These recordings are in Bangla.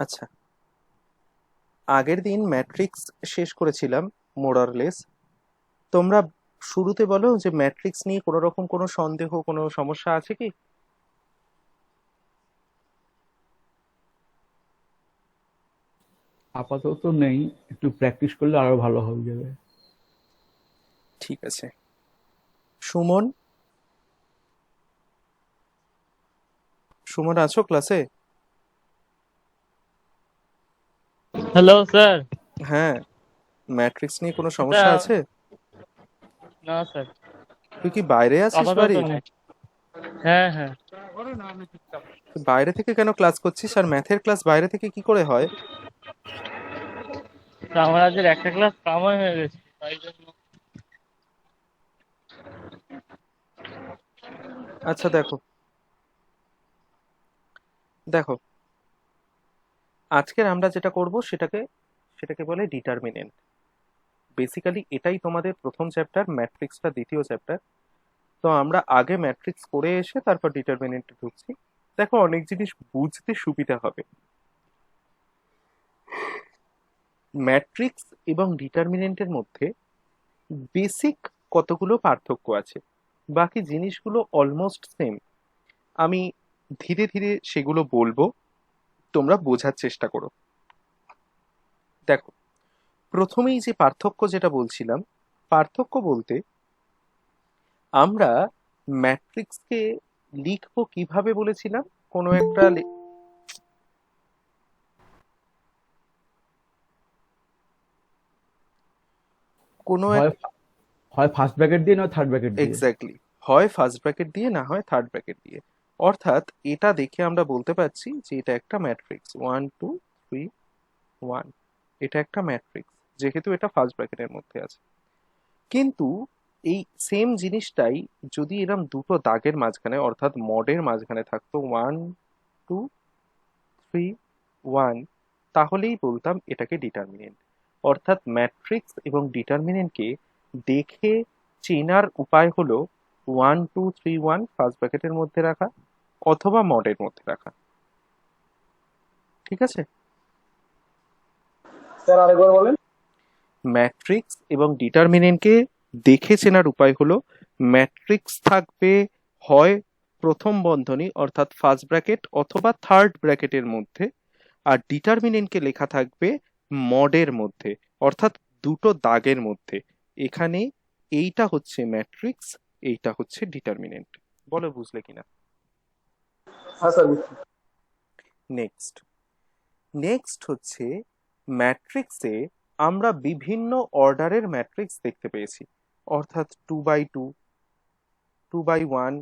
আচ্ছা, আগের দিন ম্যাট্রিক্স শেষ করেছিলাম মোরারলেস। তোমরা শুরুতে বলো যে ম্যাট্রিক্স নিয়ে কোনো রকম কোনো সন্দেহ, কোনো সমস্যা আছে কি? আপাতত নেই, একটু প্র্যাকটিস করলে আরো ভালো হয়ে যাবে। ঠিক আছে। সুমন, সুমন আছো ক্লাসে? Hello sir. হ্যাঁ, ম্যাট্রিক্স নিয়ে কোনো এটা সমস্যা আছে? না স্যার, তুই কি বাইরে আছিস আপাতত বাড়ির? নেই। হ্যাঁ হ্যাঁ। তুই বাইরে থেকে কেন ক্লাস করছিস? আর ম্যাথের ক্লাস বাইরে থেকে কি করে হয়? তা আমার আজকের একটা ক্লাস কামাই হয়ে গেছে, তাই জন্য। আচ্ছা, দেখো দেখো, আজকের আমরা যেটা করব সেটাকে বলে ডিটারমিনেন্ট। বেসিক্যালি এটাই তোমাদের প্রথম চ্যাপ্টার, ম্যাট্রিক্সটা দ্বিতীয় চ্যাপ্টার। তো আমরা আগে ম্যাট্রিক্স করে এসে তারপর ডিটারমিনেন্টে ঢুকছি। দেখো, অনেক জিনিস বুঝতে সুবিধা হবে। ম্যাট্রিক্স এবং ডিটারমিনেন্টের মধ্যে বেসিক কতগুলো পার্থক্য আছে, বাকি জিনিসগুলো অলমোস্ট সেম। আমি ধীরে ধীরে সেগুলো বলবো, তোমরা বোঝার চেষ্টা করো। দেখো, প্রথমেই যে পার্থক্য যেটা বলছিলাম, পার্থক্য বলতে আমরা ম্যাট্রিক্সকে লিখবো কিভাবে বলেছিলাম। কোনো একটা কোনো এক হয় হয় ফার্স্ট ব্র্যাকেট দিয়ে নয় থার্ড ব্র্যাকেট দিয়ে। এক্স্যাক্টলি, হয় ফার্স্ট ব্র্যাকেট দিয়ে, না হয় থার্ড ব্র্যাকেট দিয়ে। অর্থাৎ এটা দেখে আমরা বলতে পারছি যে এটা একটা ম্যাট্রিক্স 1 2 3 1। এটা একটা ম্যাট্রিক্স, যেহেতু এটা ফার্স্ট ব্র্যাকেটের মধ্যে আছে। কিন্তু এই সেম জিনিসটাই যদি এরম দুটো দাগের মাঝখানে অর্থাৎ মডের মাঝখানে থাকতো 1 2 3 1, তাহলেই বলতাম এটাকে ডিটারমিনেন্ট। অর্থাৎ ম্যাট্রিক্স এবং ডিটারমিনেন্টকে দেখে চেনার উপায় হলো 1 2 3 1 ফার্স্ট ব্র্যাকেটের মধ্যে রাখা অথবা মডের মধ্যে রাখা। ঠিক আছে? স্যার আরেকবার বলেন। ম্যাট্রিক্স এবং ডিটারমিনেন্টকে দেখে চেনার উপায় হলো ম্যাট্রিক্স থাকবে হয় প্রথম বন্ধনী অর্থাৎ ফার্স্ট ব্র্যাকেট অথবা থার্ড ব্র্যাকেটের মধ্যে, আর ডিটারমিনেন্টকে লেখা থাকবে মডের মধ্যে অর্থাৎ দুটো দাগের মধ্যে। এখানে এইটা হচ্ছে ম্যাট্রিক্স, এইটা হচ্ছে ডিটারমিনেন্ট। বলো বুঝলে কিনা? হ্যাঁ স্যার বুঝছি। নেক্সট নেক্সট হচ্ছে ম্যাট্রিক্সে আমরা বিভিন্ন অর্ডারের ম্যাট্রিক্স দেখতে পেয়েছি। অর্থাৎ 2 বাই 2, 2 বাই 1,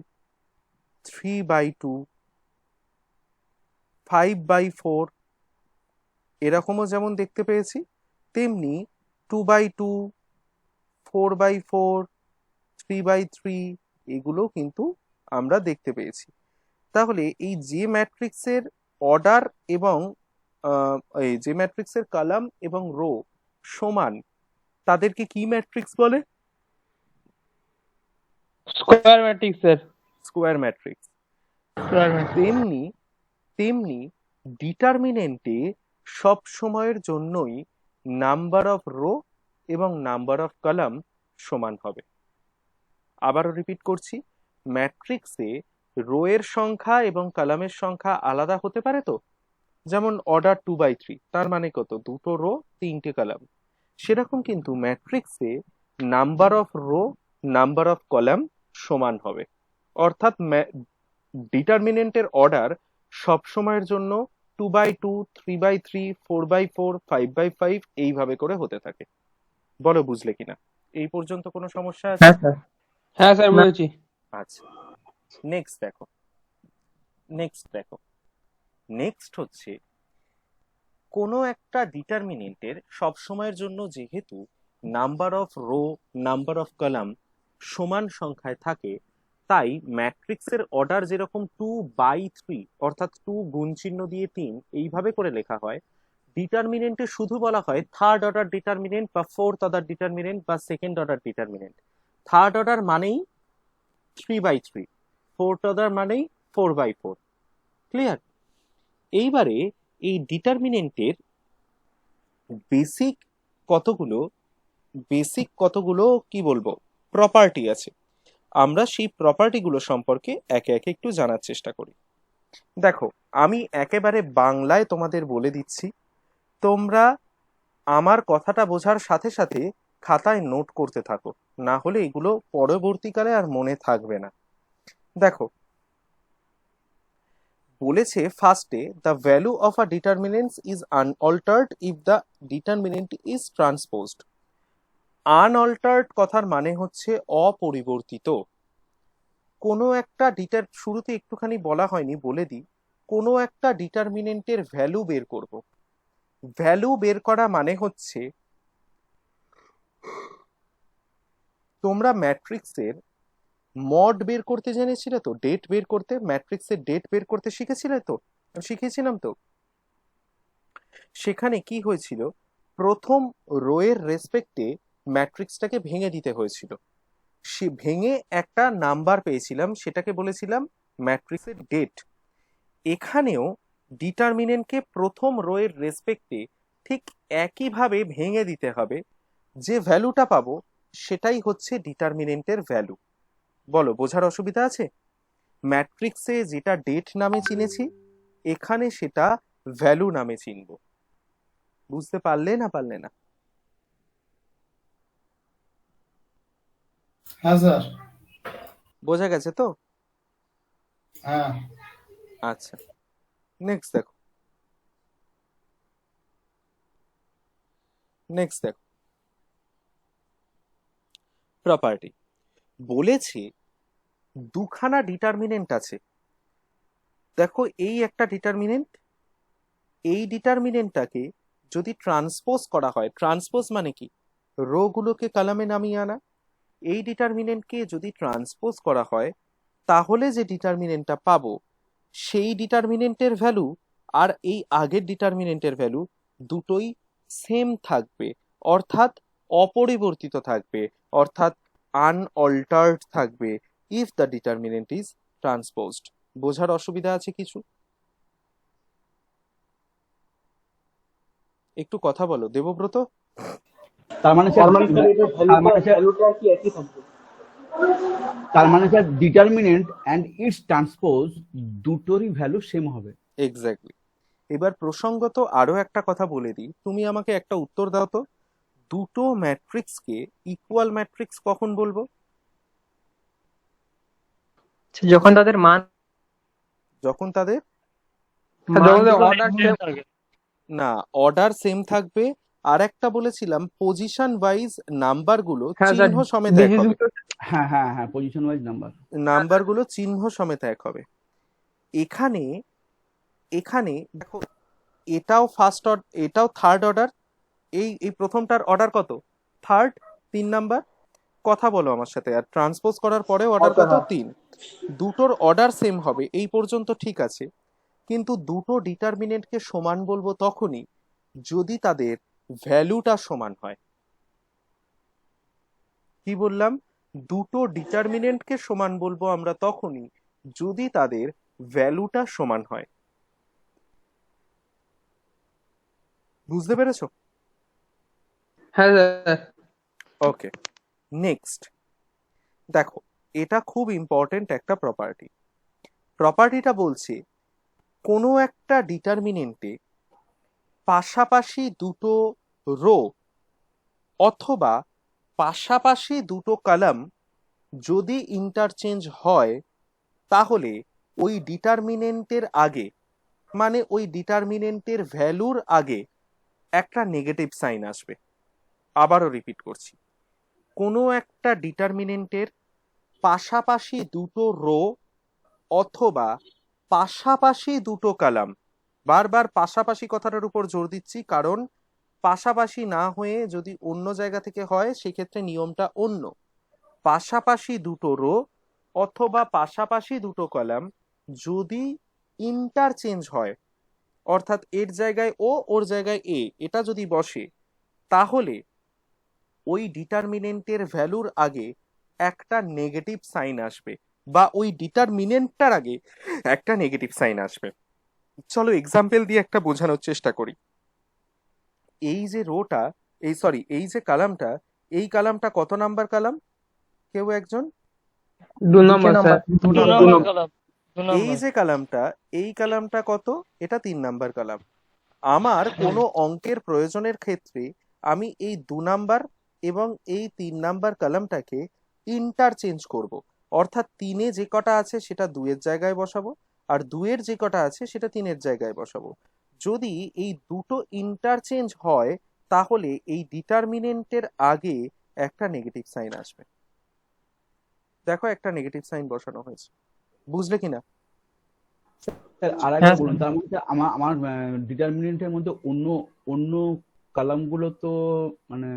3 বাই 2, 5 বাই 4, এরকমও যেমন দেখতে পেয়েছি, তেমনি 2 বাই 2, 4 বাই 4, 3 বাই 3, এগুলো কিন্তু আমরা দেখতে পেয়েছি। তাহলে এই যে ম্যাট্রিক্সের অর্ডার এবং এই যে ম্যাট্রিক্সের কলাম এবং রো সমান, তাদেরকে কি ম্যাট্রিক্স বলে? Square matrix sir. Square matrix. Square matrix. তেমনি তেমনি ডিটারমিনেন্টে সব সময়ের জন্যই নাম্বার অফ রো এবং নাম্বার অফ কলাম সমান হবে। আবারও রিপিট করছি, ম্যাট্রিক্সে রো এর সংখ্যা এবং কলামের সংখ্যা আলাদা হতে পারে। তো যেমন অর্ডার 2 বাই 3, তার মানে কত? দুটো রো, তিনটে কলাম। সেরকম কিন্তু ম্যাট্রিক্সে number of rho, number of column সমান হবে। অর্থাৎ ডিটারমিনেন্টের অর্ডার সব সময়ের জন্য 2 বাই 2, 3 বাই 3, 4 বাই 4, 5 বাই 5 এইভাবে করে হতে থাকে। বলো বুঝলে কিনা? এই পর্যন্ত কোনো সমস্যা আছে? হ্যাঁ স্যার। হ্যাঁ স্যার না। বুঝেছি। আচ্ছা, নেক্সট দেখো নেক্সট দেখো নেক্সট হচ্ছে কোনো একটা ডিটারমিনেন্টের সব সময়ের জন্য যেহেতু number of rho, number of column সমান সংখ্যায় থাকে, তাই ম্যাট্রিক্সের অর্ডার যেরকম 2 বাই 3 অর্থাৎ 2 গুণ চিহ্ন দিয়ে 3 এইভাবে করে লেখা হয়, ডিটারমিনেন্টে শুধু বলা হয় থার্ড অর্ডার ডিটারমিনেন্ট বা ফোর্থ অর্ডার ডিটারমিনেন্ট বা second order determinant. Third order মানেই 3 বাই 3, ফোর্থ অর্ডার মানেই 4 বাই 4। ক্লিয়ার? এইবারে এই ডিটারমিনেন্টের বেসিক কতগুলো কি বলবো প্রপার্টি আছে, আমরা সেই প্রপার্টিগুলো সম্পর্কে একে একে একটু জানার চেষ্টা করি। দেখো, আমি একেবারে বাংলায় তোমাদের বলে দিচ্ছি, তোমরা আমার কথাটা বোঝার সাথে সাথে খাতায় নোট করতে থাকো, না হলে এগুলো পরবর্তীকালে আর মনে থাকবে না। দেখো, বলেছে ফার্স্টে the value of a determinant is unaltered if the determinant is transposed. Unaltered কথার মানে হচ্ছে অপরিবর্তিত। কোনো একটা শুরুতে একটুখানি বলা হয়নি, বলে দিই, কোনো একটা ডিটারমিনেন্টের ভ্যালু বের করব। ভ্যালু বের করা মানে হচ্ছে, তোমরা ম্যাট্রিক্সের মড বের করতে জেনেছিলে তো, ডেট বের করতে, ম্যাট্রিক্সের ডেট বের করতে শিখেছিলাম তো। সেখানে কি হয়েছিল, প্রথম রো এর রেসপেক্টে ম্যাট্রিক্সটাকে ভেঙে দিতে হয়েছিল, সে ভেঙে একটা নাম্বার পেয়েছিলাম, সেটাকে বলেছিলাম ম্যাট্রিক্সের ডেট। এখানেও ডিটারমিনেন্টকে প্রথম রো এর রেসপেক্টে ঠিক একইভাবে ভেঙে দিতে হবে, যে ভ্যালুটা পাবো সেটাই হচ্ছে ডিটারমিনেন্টের ভ্যালু। বলো, বোঝার অসুবিধা আছে? ম্যাট্রিক্সে যেটা ডেট নামে চিনেছি, এখানে সেটা ভ্যালু নামে চিনব। বুঝতে পারলে না? হ্যাঁ স্যার। বোঝা গেছে তো? হ্যাঁ। আচ্ছা, নেক্সট দেখো। প্রপার্টি বলেছে দুখানা ডিটারমিনেন্ট আছে। দেখো, এই একটা ডিটারমিনেন্ট, এই ডিটারমিনেন্টটাকে যদি ট্রান্সপোজ করা হয়, ট্রান্সপোজ মানে কি, রো গুলোকে কলামে নামিয়ে আনা, এই ডিটারমিনেন্টকে যদি ট্রান্সপোজ করা হয়, তাহলে যে ডিটারমিনেন্টটা পাবো সেই ডিটারমিনেন্টের ভ্যালু আর এই আগের ডিটারমিনেন্টের ভ্যালু দুটোই সেম থাকবে, অর্থাৎ অপরিবর্তিত থাকবে, অর্থাৎ আনঅল্টার্ড থাকবে, ইফ দ্য ডিটারমিনেন্ট ইজ ট্রান্সপোজড। বোঝার অসুবিধা আছে কিছু? একটু কথা বলো দেবব্রত। তার মানে স্যার ভ্যালুটা কি একই থাকবে? ডিটারমিনেন্ট অ্যান্ড ইটস ট্রান্সপোজ দুটোরই ভ্যালু সেম হবে। এক্স্যাক্টলি। এবার প্রসঙ্গত আরো একটা কথা বলে দিই, তুমি আমাকে একটা উত্তর দাও তো, দুটো ম্যাট্রিক্সকে ইকুয়াল ম্যাট্রিক্স কখন বলবো? যখন তাদের মান যখন তাদের অর্ডার সেম থাকে। না, অর্ডার সেম থাকবে, আর একটা বলেছিলাম পজিশন ওয়াইজ নাম্বারগুলো হ্যাঁ স্যার, চিহ্ন সমেত এক হবে। হ্যাঁ, পজিশন ওয়াইজ নাম্বারগুলো চিহ্ন সমেত এক হবে। এখানে দেখো, এটাও ফার্স্ট অর্ডার, এটাও থার্ড অর্ডার। এই প্রথমটার অর্ডার কত? Third, 3 number. কথা বলো আমার সাথে। আর ট্রান্সপোজ করার পরে অর্ডার কত? 3। দুটোর অর্ডার সেম হবে, এই পর্যন্ত ঠিক আছে। কিন্তু দুটো ডিটারমিনেন্টকে সমান বলবো তখনই যদি তাদের ভ্যালুটা সমান হয়। কি বললাম? দুটো ডিটারমিনেন্টকে সমান বলবো আমরা তখনই যদি তাদের ভ্যালুটা সমান হয়। বুঝতে পেরেছো? হ্যাঁ স্যার। ওকে, নেক্সট দেখো, এটা খুব ইম্পর্টেন্ট একটা প্রপার্টি। প্রপার্টিটা বলছে কোনো একটা ডিটারমিনেন্টে পাশাপাশি দুটো রো অথবা পাশাপাশি দুটো কলাম যদি ইন্টারচেঞ্জ হয়, তাহলে ওই ডিটারমিনেন্টের আগে, মানে ওই ডিটারমিনেন্টের ভ্যালুর আগে একটা নেগেটিভ সাইন আসবে। আবারও রিপিট করছি, কোনো একটা ডিটারমিনেন্টের পাশাপাশি দুটো রো অথবা পাশাপাশি দুটো কলাম, বারবার পাশাপাশি কথাটার উপর জোর দিচ্ছি, কারণ পাশাপাশি না হয়ে যদি অন্য জায়গা থেকে হয় সেক্ষেত্রে নিয়মটা অন্য। পাশাপাশি দুটো রো অথবা পাশাপাশি দুটো কলাম যদি ইন্টারচেঞ্জ হয়, অর্থাৎ এর জায়গায় ও ওর জায়গায় এ, এটা যদি বসে, তাহলে ওই ডিটারমিনেন্টের ভ্যালুর আগে একটা নেগেটিভ সাইন আসবে, বা ওই ডিটারমিনেন্টটার আগে একটা নেগেটিভ সাইন আসবে। চলো এক্সাম্পল দিয়ে একটা বোঝানোর চেষ্টা করি। এই যে রোটা, এই যে কালামটা, এই কালামটা কত নাম্বার কালাম? কেউ একজন? 2 নম্বর স্যার। এই যে কালামটা, এই কালামটা কত? এটা 3 নাম্বার কালাম। আমার কোনো অঙ্কের প্রয়োজনের ক্ষেত্রে আমি এই 2 নাম্বার এবং এই 3 নাম্বার কলামটাকে ইন্টারচেঞ্জ করব। অর্থাৎ 3-এ যে কটা আছে সেটা 2-এর জায়গায় বসাবো, আর 2-এর যে কটা আছে সেটা 3-এর জায়গায় বসাবো। যদি এই দুটো ইন্টারচেঞ্জ হয় তাহলে এই ডিটারমিনেন্টের আগে একটা নেগেটিভ সাইন আসবে। দেখো একটা নেগেটিভ সাইন বসানো হয়েছে, বুঝলে কিনা? স্যার আর হ্যাঁ একবার স্যার। বলুন, তার মধ্যে আমার ডিটারমিনেন্টের মধ্যে অন্য অন্য কলামগুলো তো মানে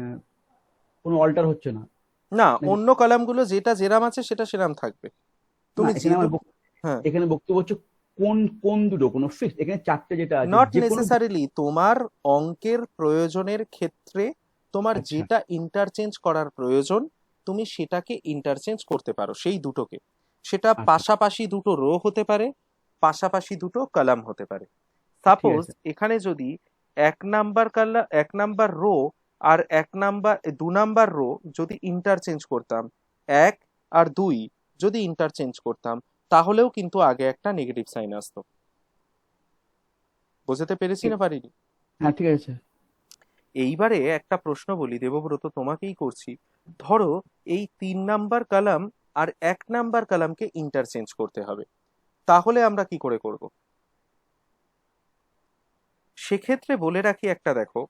কোনো অল্টার হচ্ছে না না, নাকি? অন্য কলামগুলো যেটা যেরাম আছে সেটা সেরাম থাকবে। না, তুমি এখানে আমার হ্যাঁ, এখানে বক্তব্য হচ্ছে কোন কোন দুটো, কোনো ফিক্স, এখানে চারটে যেটা আছে নট যে কোনো। নেসেসারিলি। তোমার অঙ্কের প্রয়োজনের ক্ষেত্রে তোমার আচ্ছা যেটা ইন্টারচেঞ্জ করার প্রয়োজন তুমি সেটাকে ইন্টারচেঞ্জ করতে পারো, সেই দুটোকে। সেটা আচ্ছা পাশাপাশি দুটো রো হতে পারে, পাশাপাশি দুটো কলাম হতে পারে। ঠিক সাপোজ আছে। এখানে যদি 1 নাম্বার রো আর 2 নাম্বার রো যদি ইন্টারচেঞ্জ করতাম, 1 আর 2 যদি ইন্টারচেঞ্জ করতাম, তাহলেও কিন্তু আগে একটা নেগেটিভ সাইন আসতো। বোঝাতে পেরেছি না পারিনি? হ্যাঁ ঠিক আছে স্যার। এইবারে একটা প্রশ্ন বলি দেবব্রত, তোমাকেই করছি। ধরো এই 3 নাম্বার কলাম আর 1 নাম্বার কলামকে ইন্টারচেঞ্জ করতে হবে, তাহলে আমরা কি করে করব? সেক্ষেত্রে বলে রাখি একটা, দেখো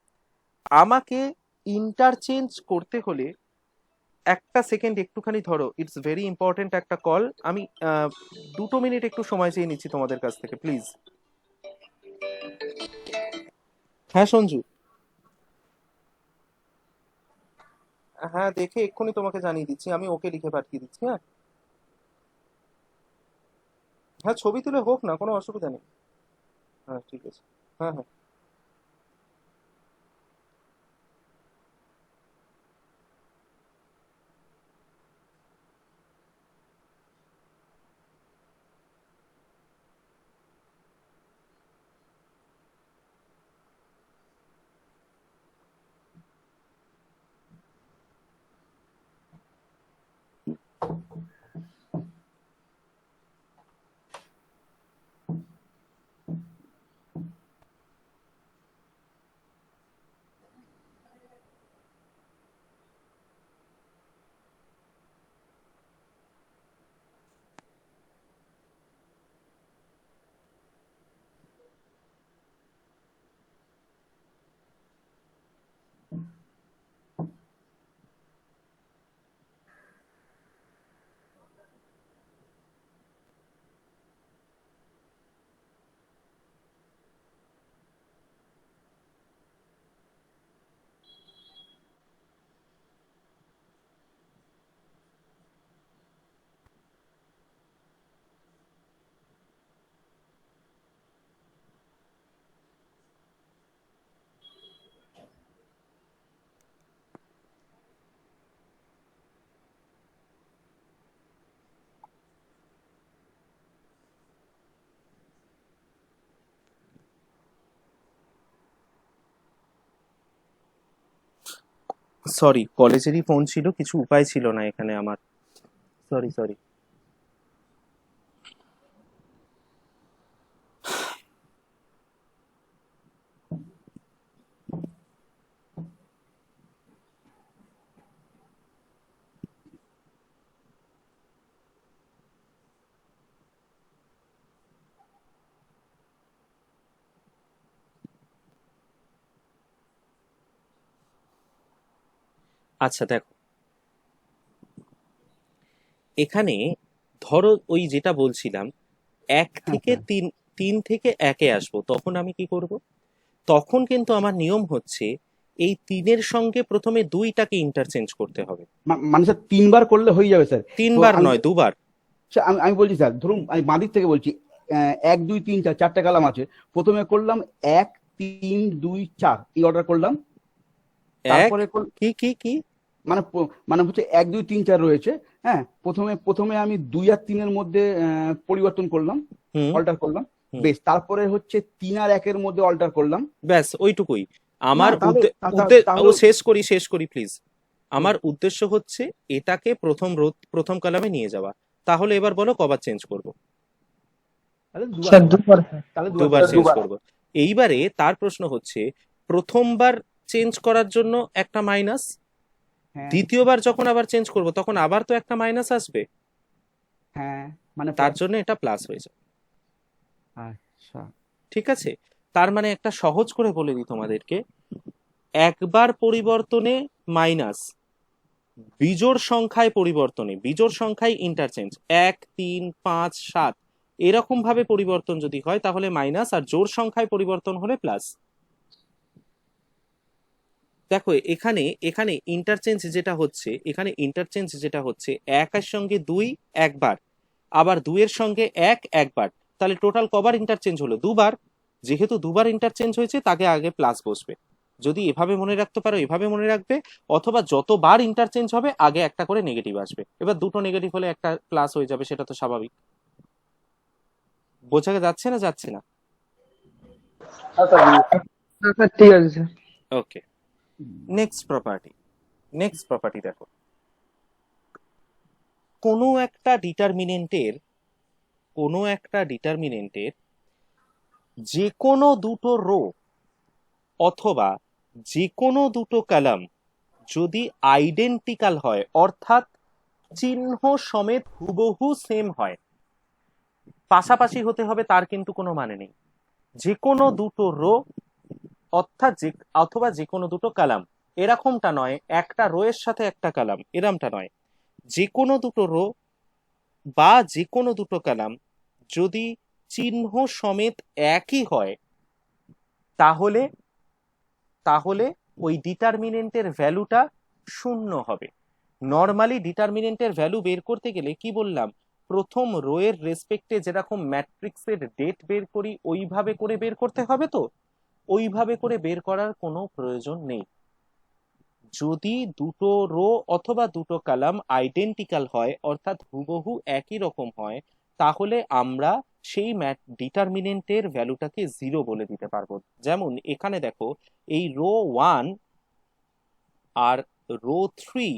আমাকে ইন্টারচেঞ্জ করতে হলে একটা সেকেন্ড একটুখানি ধরো, ইটস ভেরি ইম্পর্টেন্ট একটা কল। আমি 2 মিনিট একটু সময় চেয়ে নিচ্ছি তোমাদের কাছ থেকে, প্লিজ। হ্যাঁ সঞ্জু, হ্যাঁ দেখে এক্ষুনি তোমাকে জানিয়ে দিচ্ছি, আমি ওকে লিখে পাঠিয়ে দিচ্ছি। হ্যাঁ হ্যাঁ, ছবি তুলে হোক না, কোনো অসুবিধা নেই। হ্যাঁ ঠিক আছে। হ্যাঁ হ্যাঁ। সরি, কলেজেরই ফোন ছিল, কিছু উপায় ছিল না এখানে আমার। Sorry sorry. আচ্ছা দেখো, এখানে ধরো ওই যেটা বলছিলাম, এক হ্যাঁ থেকে স্যার। তিন, 3 থেকে 1-এ আসবো, তখন আমি কি করব? তখন কিন্তু আমার নিয়ম হচ্ছে এই 3-এর সঙ্গে প্রথমে 2টাকে ইন্টারচেঞ্জ করতে হবে। মানে স্যার 3 বার করলে হয়ে যাবে স্যার? তো 3 বার আমি নয়, 2বার। স্যার, আমি বলছি স্যার, ধরুন আমি বাঁদিক থেকে বলছি, 1 2 3 4 চারটে কালাম আছে। প্রথমে করলাম 1 3 2 4, এই অর্ডার করলাম। এক, তারপরে কি কি কি? মানে হচ্ছে 1 2 3 4 রয়েছে। হ্যাঁ, প্রথমে আমি 2 আর 3-এর মধ্যে পরিবর্তন করলাম, হুম অল্টার করলাম। হুম। বেশ, তারপরে হচ্ছে 3 আর 1 এর মধ্যে অল্টার করলাম। ব্যাস ওইটুকুই আমার না, তাহলে ও শেষ করি প্লিজ। আমার উদ্দেশ্য হচ্ছে এটাকে প্রথম কলামে নিয়ে যাওয়া। তাহলে এবার বলো কবার চেঞ্জ করব? তাহলে স্যার দুবার স্যার। তাহলে দুবার চেঞ্জ করব। এইবারে তার প্রশ্ন হচ্ছে প্রথমবার চেঞ্জ করার জন্য একটা মাইনাস, হ্যাঁ দ্বিতীয়বার যখন আবার চেঞ্জ করব তখন আবার তো একটা মাইনাস আসবে, হ্যাঁ, মানে তার জন্য এটা প্লাস হয়ে যাবে। আচ্ছা, ঠিক আছে, তার মানে একটা সহজ করে বলে দিই তোমাদেরকে, একবার পরিবর্তনে মাইনাস, বিজোড় সংখ্যায় পরিবর্তনে, বিজোড় সংখ্যায় ইন্টারচেঞ্জ 1 3 5 7 এরকম ভাবে পরিবর্তন যদি হয় তাহলে মাইনাস, আর জোড় সংখ্যায় পরিবর্তন হলে প্লাস। দেখো এখানে এখানে ইন্টারচেঞ্জ যেটা হচ্ছে 1 এর সঙ্গে 2 একবার, আবার 2 এর সঙ্গে 1 একবার, তাহলে টোটাল কবার ইন্টারচেঞ্জ হলো? দুবার। যেহেতু দুবার ইন্টারচেঞ্জ হয়েছে তাকে আগে প্লাস বসবে। যদি এভাবে মনে রাখতে পারো এভাবে মনে রাখবে, অথবা যতবার ইন্টারচেঞ্জ হবে আগে একটা করে নেগেটিভ আসবে। এবার দুটো নেগেটিভ হলে একটা প্লাস হয়ে যাবে, সেটা তো স্বাভাবিক। বোঝা যাচ্ছে না যাচ্ছে না? স্যার ঠিক আছে স্যার। ওকে, নেক্সট প্রপার্টি দেখো, কোনো একটা ডিটারমিনেন্টের যে কোনো দুটো রো অথবা যে কোনো দুটো কলাম যদি আইডেন্টিক্যাল হয়, অর্থাৎ চিহ্ন সমেত হুবহু সেম হয়, পাশাপাশি হতে হবে তার কিন্তু কোনো মানে নেই, যে কোনো দুটো রো অথবা যে কোনো দুটো কলাম, এরকমটা নয় একটা রো এর সাথে একটা কলাম, এরকমটা নয়, যে কোনো দুটো রো বা যে কোনো দুটো কলাম যদি চিহ্ন সমেত একই হয় তাহলে তাহলে ওই ডিটারমিনেন্টের ভ্যালুটা শূন্য হবে। নর্মালি ডিটারমিনেন্টের ভ্যালু বের করতে গেলে কি বললাম, প্রথম রো এর রেসপেক্টে যেরকম ম্যাট্রিক্সের ডেট বের করি ওইভাবে করে বের করতে হবে, তো ওইভাবে করে বের করার কোনো প্রয়োজন নেই। যদি দুটো রো অথবা দুটো কলাম আইডেন্টিক্যাল হয়, অর্থাৎ হুবহু একই রকম হয়, তাহলে আমরা সেই ডিটারমিনেন্টের ভ্যালুটাকে 0 বলে দিতে পারবো। যেমন এখানে দেখো, এই রো 1 আর রো 3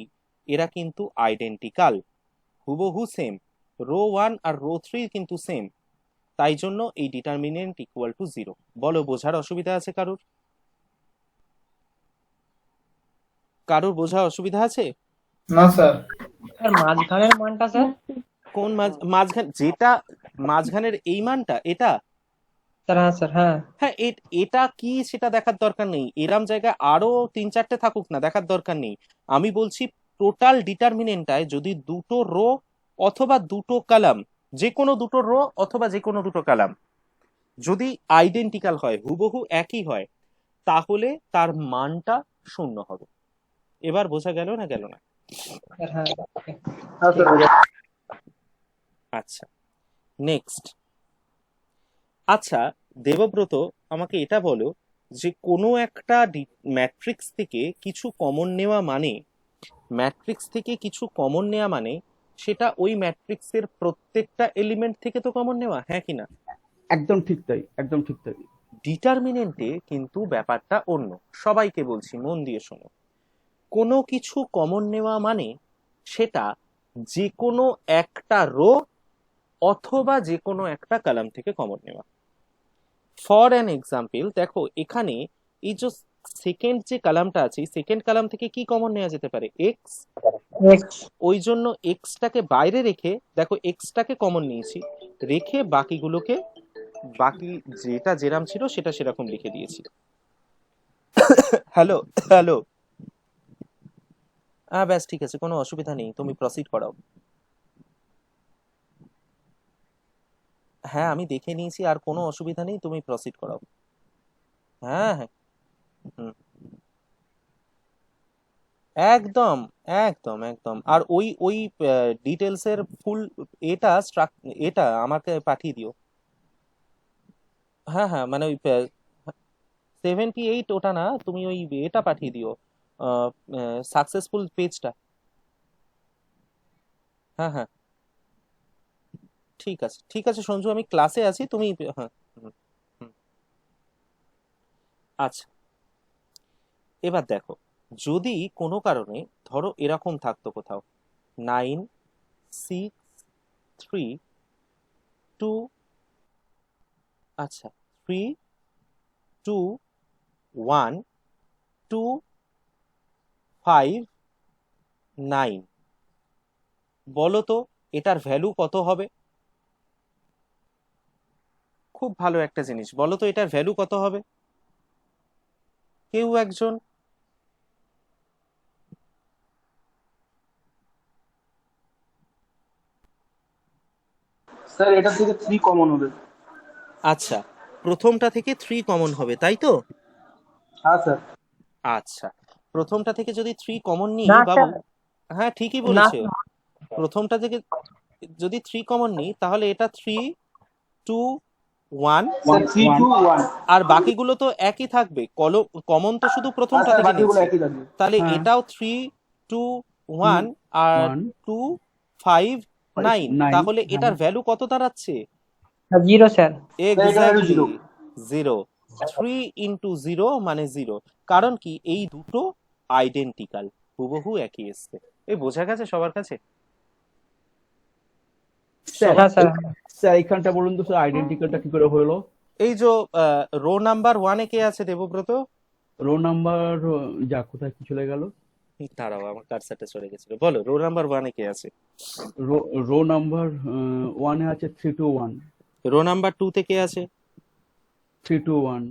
এরা কিন্তু আইডেন্টিক্যাল, হুবহু সেম, রো 1 আর রো 3 কিন্তু সেম, তাই জন্য এই ডিটারমিনেন্ট ইকুয়াল টু 0। বলো বোঝার অসুবিধা আছে কারুর? বোঝার অসুবিধা আছে? না স্যার। স্যার মাঝখানের মানটা স্যার? কোন মাঝখানে? যেটা মাঝখানের এই মানটা, এটা? স্যার হ্যাঁ স্যার, হ্যাঁ। হ্যাঁ, এটা কি সেটা দেখার দরকার নেই, এরম জায়গায় আরো 3-4টে থাকুক না, দেখার দরকার নেই। আমি বলছি টোটাল ডিটারমিনেন্টটায় যদি দুটো রো অথবা দুটো কলাম, যে কোনো দুটো রো অথবা যে কোনো দুটো কলাম যদি আইডেন্টিক্যাল হয়, হুবহু একই হয়, তাহলে তার মানটা শূন্য হবে। এবার বোঝা গেল না গেল না? স্যার হ্যাঁ। আচ্ছা, নেক্সট। আচ্ছা দেবব্রত, আমাকে এটা বলো যে কোনো একটা ম্যাট্রিক্স থেকে কিছু কমন নেওয়া মানে সেটা ওই ম্যাট্রিক্সের প্রত্যেকটা এলিমেন্ট থেকে তো কমন নেওয়া, হ্যাঁ কি না? একদম ঠিক তাই, একদম ঠিক তাই। ডিটারমিনেন্টে কিন্তু ব্যাপারটা অন্য। সবাইকে বলছি মন দিয়ে শোনো, কোনো কিছু কমন নেওয়া মানে সেটা যে কোনো একটা রো অথবা যে কোনো একটা কলাম থেকে কমন নেওয়া। ফর অ্যান এক্সাম্পল দেখো, এখানে এই যে সেকেন্ড যে কলামটা আছে, সেকেন্ড কলাম থেকে কি কমন নেওয়া যেতে পারে? এক্স। ওই জন্য এক্সটাকে বাইরে রেখে, দেখো এক্সটাকে কমন নিয়েছি, রেখে বাকিগুলোকে, বাকি যেটা যেরাম ছিল সেটা সেরকম লিখে দিয়েছি। হ্যালো হ্যালো, ব্যাস ঠিক আছে, কোনো অসুবিধা নেই, তুমি প্রসিড করাও। হ্যাঁ আমি দেখে নিয়েছি, আর কোনো অসুবিধা নেই, তুমি প্রসিড করাও। হ্যাঁ হ্যাঁ, হুম, একদম একদম একদম। আর ওই ওই ডিটেলস এর ফুল এটা আমাকে পাঠিয়ে দিও। হ্যাঁ হ্যাঁ, মানে ওই 78 ওটা না, তুমি ওই এটা পাঠিয়ে দিও, সাকসেসফুল পেজটা। হ্যাঁ হ্যাঁ ঠিক আছে ঠিক আছে সঞ্জু, আমি ক্লাসে আছি, তুমি হ্যাঁ আচ্ছা, এবার দেখো, যদি কোনো কারণে ধরো এরকম থাকতো কোথাও 9 6 3 2, আচ্ছা 3 2 1 2 5 9, বলো তো এটার ভ্যালু কত হবে? খুব ভালো একটা জিনিস, বলো তো এটার ভ্যালু কত হবে? কেউ একজন? স্যার এটা থেকে 3 কমন হবে। আচ্ছা, প্রথমটা থেকে 3 কমন হবে, তাই তো? হ্যাঁ স্যার। আচ্ছা, প্রথমটা থেকে যদি 3 কমন নিই না বাবু, স্যার, হ্যাঁ ঠিকই না বলেছো, প্রথমটা থেকে যদি 3 কমন নিই তাহলে এটা 3 2 1, স্যার 3 2 1। আর বাকিগুলো তো একই থাকবে, কমন তো শুধু হ্যাঁ প্রথমটা স্যার থেকে বাকিগুলো নিচ্ছি, একই থাকবে। তাহলে হ্যাঁ এটাও 3 2 2 1 আর 1 2 5 5 9, 9, তাহলে হ্যাঁ এটার ভ্যালু কত দাঁড়াচ্ছে? 0 স্যার। স্যার এটা ভ্যালু এক্স্যাক্টলি 0। 0। 3 ইন্টু 0 মানে 0, কারণ কি এই দুটো আইডেন্টিক্যাল, হুবহু একই এসছে। এই বোঝা গেছে সবার কাছে? স্যার হ্যাঁ স্যার। স্যার এইখানটা বলুন তো স্যার আইডেন্টিক্যালটা কি করে হলো? এই যে রো নাম্বার 1-এ কে আছে দেবব্রত? রো নাম্বার যা কোথায় কি চলে গেল? দাঁড়াও, আমার কার্সারটা চলে গেছিল, বলো রো নাম্বার 1-এ কে আছে? রো নাম্বার 1 এ আছে 321 রো নাম্বার 2-তে কে আছে? 321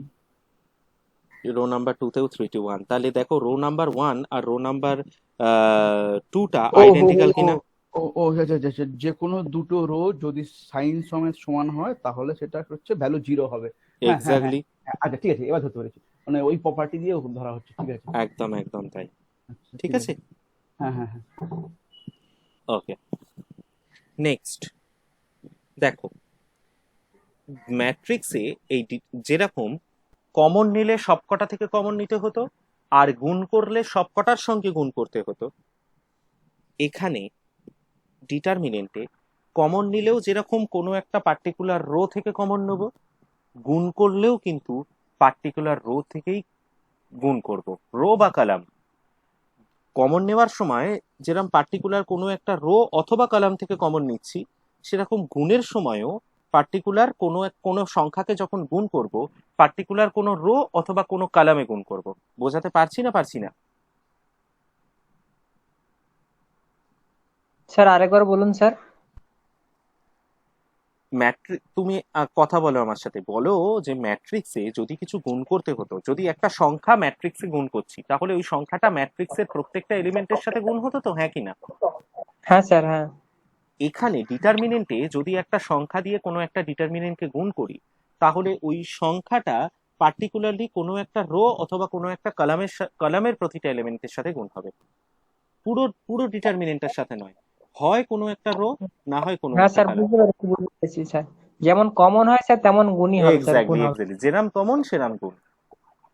রো নাম্বার 2-তেও 3-1, তাহলে দেখো রো নাম্বার 1 আর রো নাম্বার 2টা ও হো হো আইডেন্টিক্যাল ও কিনা? ও ও আচ্ছা আচ্ছা আচ্ছা, যে কোনো দুটো রো যদি সাইন সমেত সমান হয় তাহলে সেটা হচ্ছে ভ্যালু 0 হবে। হ্যাঁ হ্যাঁ হ্যাঁ এক্স্যাক্টলি, হ্যাঁ, আচ্ছা ঠিক আছে, এবার ধরতে পেরেছি, মানে ওই প্রপার্টি দিয়ে ধরা হচ্ছে, ঠিক আছে। একদম একদম তাই। আচ্ছা ঠিক আছে, হ্যাঁ হ্যাঁ হ্যাঁ ওকে। নেক্সট দেখো, ম্যাট্রিক্সে যেরকম কমন নিলে সবকটা থেকে কমন নিতে হতো, আর গুণ করলে সবকটার সঙ্গে গুণ করতে হতো, এখানে ডিটারমিনেন্টে কমন নিলেও যেরকম কোনো একটা পার্টিকুলার রো থেকে কমন নেব, গুণ করলেও কিন্তু পার্টিকুলার রো থেকেই গুণ করব, রো বা কলাম। কমন নেওয়ার সময় যেরকম পার্টিকুলার কোনো একটা রো অথবা কলাম থেকে কমন নিচ্ছি, সেরকম গুণের সময়ও পার্টিকুলার কোনো সংখ্যাকে যখন গুণ করব, পার্টিকুলার কোনো রো অথবা কোনো কলামে গুণ করব। বোঝাতে পারছি না পারছি না? স্যার আরেকবার বলুন স্যার। তুমি কথা বলো আমার সাথে, বলো যে ম্যাট্রিক্সে যদি কিছু গুণ করতে হতো, যদি একটা সংখ্যা ম্যাট্রিক্সে গুণ করছি, তাহলে ওই সংখ্যাটা ম্যাট্রিক্সের প্রত্যেকটা এলিমেন্টের সাথে গুণ হতো তো, হ্যাঁ কি না? হ্যাঁ স্যার। হ্যাঁ এখানে ডিটারমিনেন্টে যদি একটা সংখ্যা দিয়ে কোনো একটা ডিটারমিনেন্টকে গুণ করি, তাহলে ওই সংখ্যাটা পার্টিকুলারলি কোনো একটা রো অথবা কোনো একটা কলামের প্রতিটা এলিমেন্টের সাথে গুণ হবে, পুরো পুরো ডিটারমিনেন্টের সাথে নয়, হয় কোনো একটা রো, না হয় কোনো হ্যাঁ একটা স্যার, কলাম। বুঝতে পেরেছি স্যার। যেমন কমন হয় স্যার তেমন গুণই হবে স্যার, গুণ এক্স্যাক্টলি হবে। এক্স্যাক্টলি, যেরাম কমন সেরাম গুণ।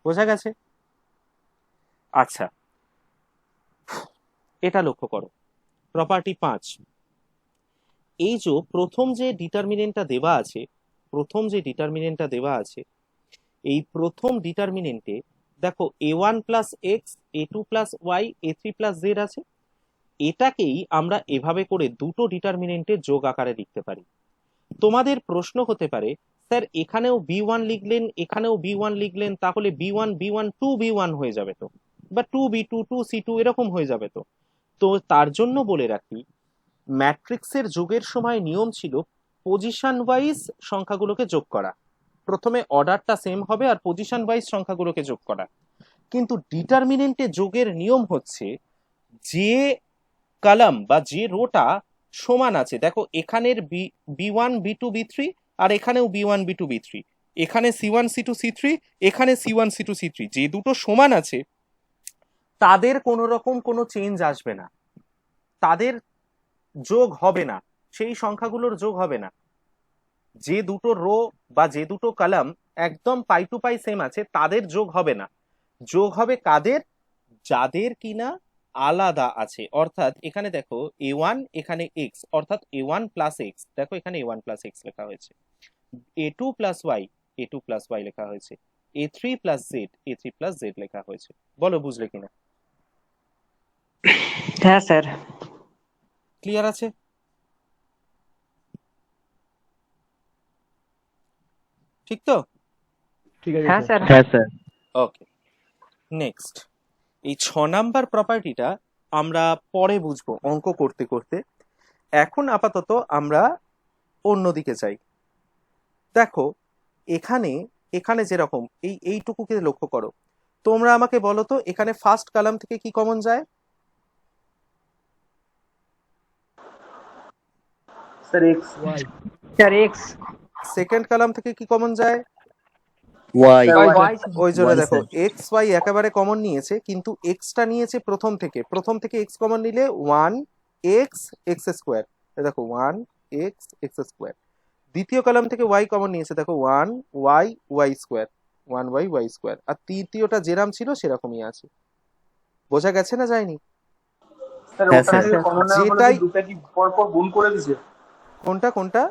বোঝা গেছে? আচ্ছা, এটা লক্ষ্য করো, প্রপার্টি 5, এই যে প্রথম যে ডিটারমিনেন্টটা দেওয়া আছে, প্রথম যে ডিটারমিনেন্টটা দেওয়া আছে, এই প্রথম ডিটারমিনেন্টে দেখো a1 plus x, a2 plus y, a3 plus z আছে। এটাকেই আমরা এভাবে করে দুটো ডিটারমিনেন্টের যোগ আকারে লিখতে পারি। তোমাদের প্রশ্ন হতে পারে, স্যার এখানেও b1 লিখলেন, এখানেও b1 লিখলেন, তাহলে b1 b1 2b1 হয়ে যাবে তো, বা 2b2 2c2 এরকম হয়ে যাবে তো। তো তার জন্য বলে রাখি, ম্যাট্রিক্সের যোগের সময় নিয়ম ছিল পজিশন ওয়াইজ সংখ্যাগুলোকে যোগ করা, প্রথমে অর্ডারটা সেম হবে আর পজিশন ওয়াইজ সংখ্যাগুলোকে যোগ করা। কিন্তু ডিটারমিনেন্টে যোগের নিয়ম হচ্ছে যে কলাম বা যে রোটা সমান আছে, দেখো এখানের বি1 বি2 বি3, আর এখানেও বি1 বি2 বি3, এখানে সি1 সি2 সি3, এখানে সি1 সি2 সি3, যে দুটো সমান আছে তাদের কোনো রকম কোনো চেঞ্জ আসবে না, তাদের যোগ হবে না, সেই সংখ্যাগুলোর যোগ হবে না। যে দুটো রো বা যে দুটো কলাম একদম পাই টু পাই সেম আছে, তাদের যোগ হবে না। যোগ হবে কাদের? যাদের কিনা আলাদা আছে। অর্থাৎ এখানে দেখো a1 এখানে x, অর্থাৎ a1 প্লাস এক্স, দেখো এখানে a1 প্লাস এক্স লেখা হয়েছে, a2 plus Y, a2 plus Y লেখা হয়েছে, A3 প্লাস জেড লেখা হয়েছে। বলো বুঝলে কিনা? হ্যাঁ স্যার। ক্লিয়ার আছে? ঠিক তো? ঠিক আছে হ্যাঁ স্যার। স্যার। হ্যাঁ স্যার। ওকে, নেক্সট। এই 6 নাম্বার প্রপার্টিটা আমরা পরে বুঝবো অঙ্ক করতে করতে। এখন আপাতত আমরা অন্যদিকে যাই। দেখো এখানে এখানে যেরকম এইটুকুকে লক্ষ্য করো। তোমরা আমাকে বলো তো এখানে ফার্স্ট কলাম থেকে কি কমন যায়? Sir x. Y. Sir x. Second column থেকে কি কমন যায়? ওয়াই। Sir y. ওয়াই। ওই জন্য Y, দেখো স্যার। এক্স ওয়াই একেবারে কমন নিয়েছে, কিন্তু এক্সটা নিয়েছে প্রথম থেকে এক্স কমন নিলে 1 x দেখো 1 x। দ্বিতীয় কলাম থেকে ওয়াই কমন নিয়েছে, দেখো 1y y², আর তৃতীয়টা যেরাম ছিল সেরকমই আছে। বোঝা গেছে না যায়নি? স্যার হ্যাঁ, ওখান স্যার। থেকে কমন নেওয়ার ফলে যেটাই কি দুটা কি পর পর গুণ করে দিছে? কোনটা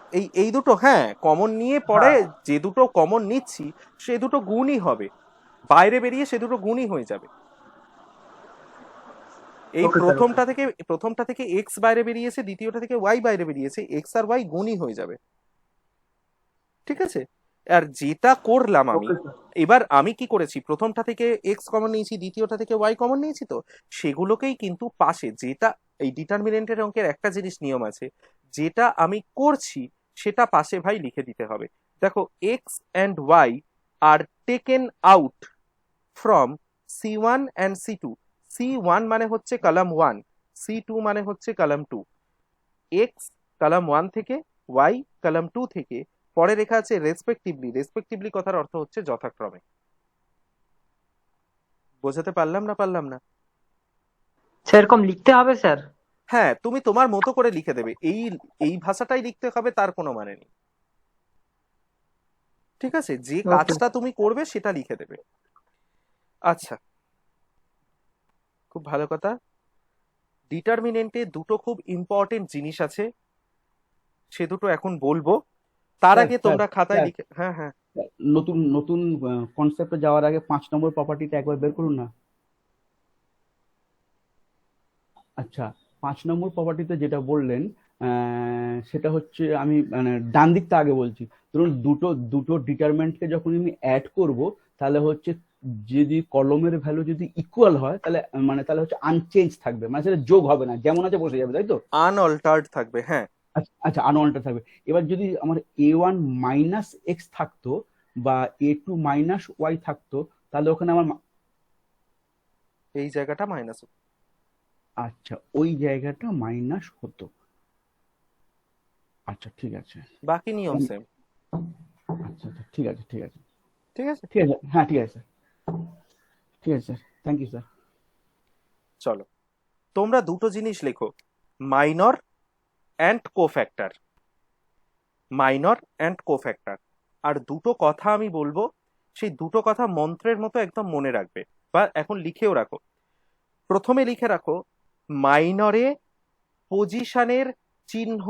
এই দুটো, হ্যাঁ কমন নিয়ে পরে হ্যাঁ। যে দুটো কমন নিচ্ছি সে দুটো গুণই হবে, বাইরে বেরিয়ে সে দুটো গুণই হয়ে যাবে। এই ওকে স্যার, ওকে। প্রথমটা থেকে এক্স বাইরে বেরিয়েছে, দ্বিতীয়টা থেকে ওয়াই বাইরে বেরিয়েছে, এক্স আর ওয়াই গুণই হয়ে যাবে। ঠিক আছে? আর যেটা করলাম আমি, ওকে স্যার। এবার আমি কি করেছি, প্রথমটা থেকে এক্স কমন নিয়েছি, দ্বিতীয়টা থেকে ওয়াই কমন নিয়েছি, তো সেগুলোকেই কিন্তু পাশে যেটা এই ডিটারমিনেন্টের অঙ্কের একটা জিনিস নিয়ম আছে, যেটা আমি করছি সেটা পাশে ভাই লিখে দিতে হবে। দেখো x and y are taken out from C1 and C2। C1 মানে হচ্ছে কলাম 1, C2 মানে হচ্ছে কলাম 2। এক্স কলাম 1 থেকে, ওয়াই কলাম 2 থেকে, পরে লেখা আছে রেসপেক্টিভলি কথার অর্থ হচ্ছে যথাক্রমে। বোঝাতে পারলাম না? সেরকম লিখতে হবে স্যার? হ্যাঁ, তুমি তোমার মতো করে লিখে দেবে, এই ভাষাটাই লিখতে হবে তার কোনো মানে নেই। ঠিক আছে, যে ওকে। কাজটা তুমি করবে সেটা লিখে দেবে। আচ্ছা, খুব ভালো কথা। ডিটারমিনেন্টে দুটো খুব ইম্পর্টেন্ট জিনিস আছে, সে দুটো এখন বলবো। তার স্যার আগে স্যার তোমরা খাতায় স্যার লিখে, হ্যাঁ হ্যাঁ নতুন নতুন কনসেপ্টে যাওয়ার আগে 5 নম্বর প্রপার্টিটা একবার বের করুন না। আচ্ছা, 5 নম্বর প্রপার্টিতে যেটা বললেন সেটা হচ্ছে, আমি মানে ডান দিকটা আগে বলছি। ধরুন দুটো দুটো ডিটারমিনেন্টকে যখন আমি অ্যাড করব, তাহলে হচ্ছে যদি কলমের ভ্যালু যদি ইকুয়াল হয়, তাহলে হচ্ছে আনচেঞ্জ থাকবে, মানে সেটা যোগ হবে না, যেমন আছে বসে যাবে, তাই তো? আনঅল্টার্ড থাকবে, হ্যাঁ। আচ্ছা আচ্ছা, আনঅল্টার থাকবে। এবার যদি আমার A1 মাইনাস এক্স থাকতো বা A2 মাইনাস ওয়াই থাকতো, তাহলে ওখানে আমার এই জায়গাটা মাইনাস। আচ্ছা, ওই জায়গাটা মাইনাস হতো। আচ্ছা ঠিক আছে। বাকি নিয়ম সেম। আচ্ছা আচ্ছা, ঠিক আছে ঠিক আছে ঠিক আছে, ঠিক আছে, হ্যাঁ ঠিক আছে স্যার, ঠিক আছে স্যার, থ্যাংক ইউ স্যার। চলো তোমরা দুটো জিনিস লেখো, minor and cofactor. Minor and cofactor, আর দুটো কথা আমি বলবো, সেই দুটো কথা মন্ত্রের মতো একদম মনে রাখবে, বা এখন লিখেও রাখো। প্রথমে লিখে রাখো, মাইনরে পজিশনের চিহ্ন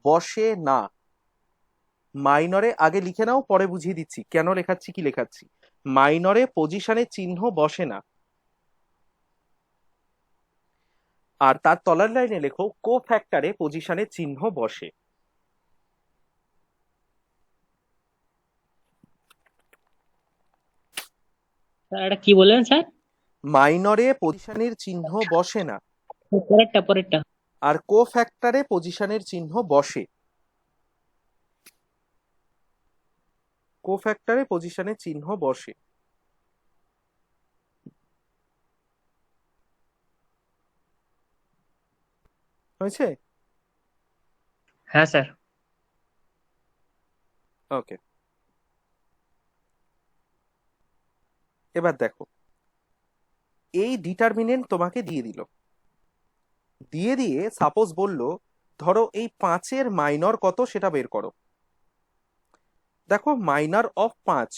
বসে না। মাইনরে আগে লিখে নাও, পরে বুঝিয়ে দিচ্ছি কেন লেখাচ্ছি কি লেখাচ্ছি। মাইনরে পজিশনের চিহ্ন বসে না। আর তার তলার লাইনে লেখো, কোফ্যাক্টরে পজিশনের চিহ্ন বসে। স্যার এটা কি বললেন স্যার? মাইনরে পজিশনের চিহ্ন বসে না, পরেরটা। আর কোফ্যাক্টরে পজিশনের চিহ্ন বসে। কোফ্যাক্টরে পজিশনের চিহ্ন বসে। হয়েছে? হ্যাঁ স্যার। ওকে, এবার দেখো, এই ডিটারমিনেন্ট তোমাকে দিয়ে দিল, দিয়ে সাপোজ বললো ধরো এই 5-এর মাইনর কত সেটা বের করো। দেখো মাইনর অফ 5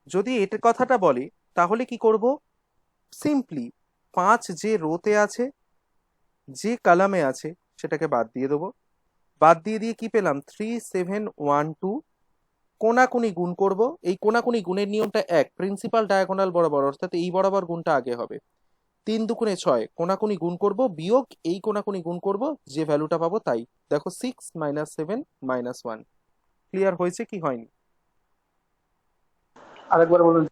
যদি এটা কথাটা বলে, তাহলে কি করব, সিম্পলি 5 যে রোতে আছে, যে কলামে আছে, সেটাকে বাদ দিয়ে দেবো। বাদ দিয়ে কি পেলাম, 3 7 1 2, কোনাকুনি গুণ করব। এই কোনাকুনি গুণের নিয়মটা এক, প্রিন্সিপাল ডায়াগোনাল বরাবর, অর্থাৎ এই বরাবর গুণটা আগে হবে। 3 দুগুণে 6, কোনাকুনি গুণ করব বিয়োগ এই কোনাকুনি গুণ করব, যে ভ্যালুটা পাবো তাই। দেখো 6 - 7 - 1। ক্লিয়ার হয়েছে কি হয়নি? আরেকবার বলুন।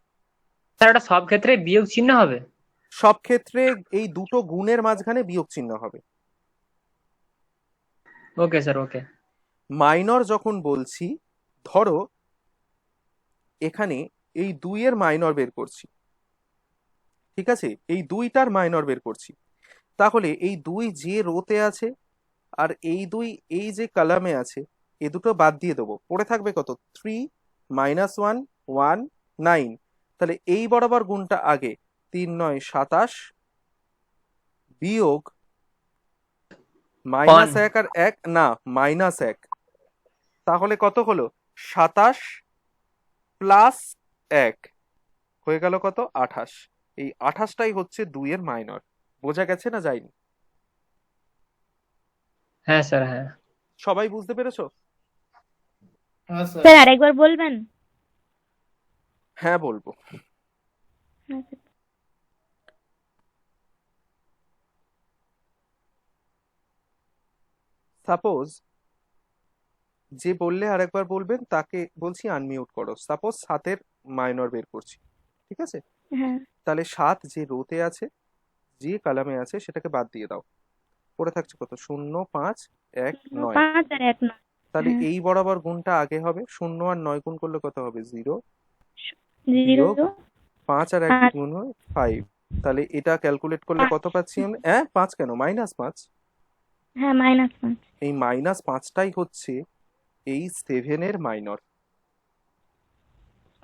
স্যার এটা সব ক্ষেত্রে বিয়োগ চিহ্ন হবে? সব ক্ষেত্রে এই দুটো গুণের মাঝখানে বিয়োগ চিহ্ন হবে। ওকে স্যার, ওকে। মাইনর যখন বলছি, ধরো এখানে এই 2 এর মাইনর বের করছি, ঠিক আছে, এই 2টার মাইনর বের করছি, তাহলে এই 2 যে রোতে আছে আর এই 2 এই যে কলামে আছে, এ দুটো বাদ দিয়ে দেবো, পড়ে থাকবে কত? 3 - 1 1 9। তাহলে এই বরাবর গুণটা আগে, 3 9 27 বিয়োগ -1 আর 1 না -1, তাহলে কত হলো? 27 প্লাস 1 হয়ে গেল কত? 28। এই 28টাই হচ্ছে 2 এর মাইনর। বোঝা গেছে না যায়নি? হ্যাঁ স্যার, হ্যাঁ। সবাই বুঝতে পেরেছো? হ্যাঁ স্যার। স্যার আরেকবার বলবেন? হ্যাঁ বলবো। হ্যাঁ স্যার। সাপোজ, যে বললে আরেকবার বলবেন তাকে বলছি আনমিউট করো। সাপোজ 7 মাইনর বের করছি, ঠিক আছে? হ্যাঁ। তাহলে 7 যে রোতে আছে, যে কলামে আছে, সেটাকে বাদ দিয়ে দাও। পড়ে থাকছে কত? 0 5 1 9। 5 আর 1 9। তাহলে হ্যাঁ। এই বরাবর গুণটা আগে হবে। 0 আর 9 গুণ করলে কত হবে? 0 0 বিয়োগ 5 আর 1 গুণ হয় 5। তাহলে এটা ক্যালকুলেট করলে কত পাচ্ছি আমরা? 5 কেন? -5। হ্যাঁ -5। এই -5টাই হচ্ছে এই 7 এর মাইনর।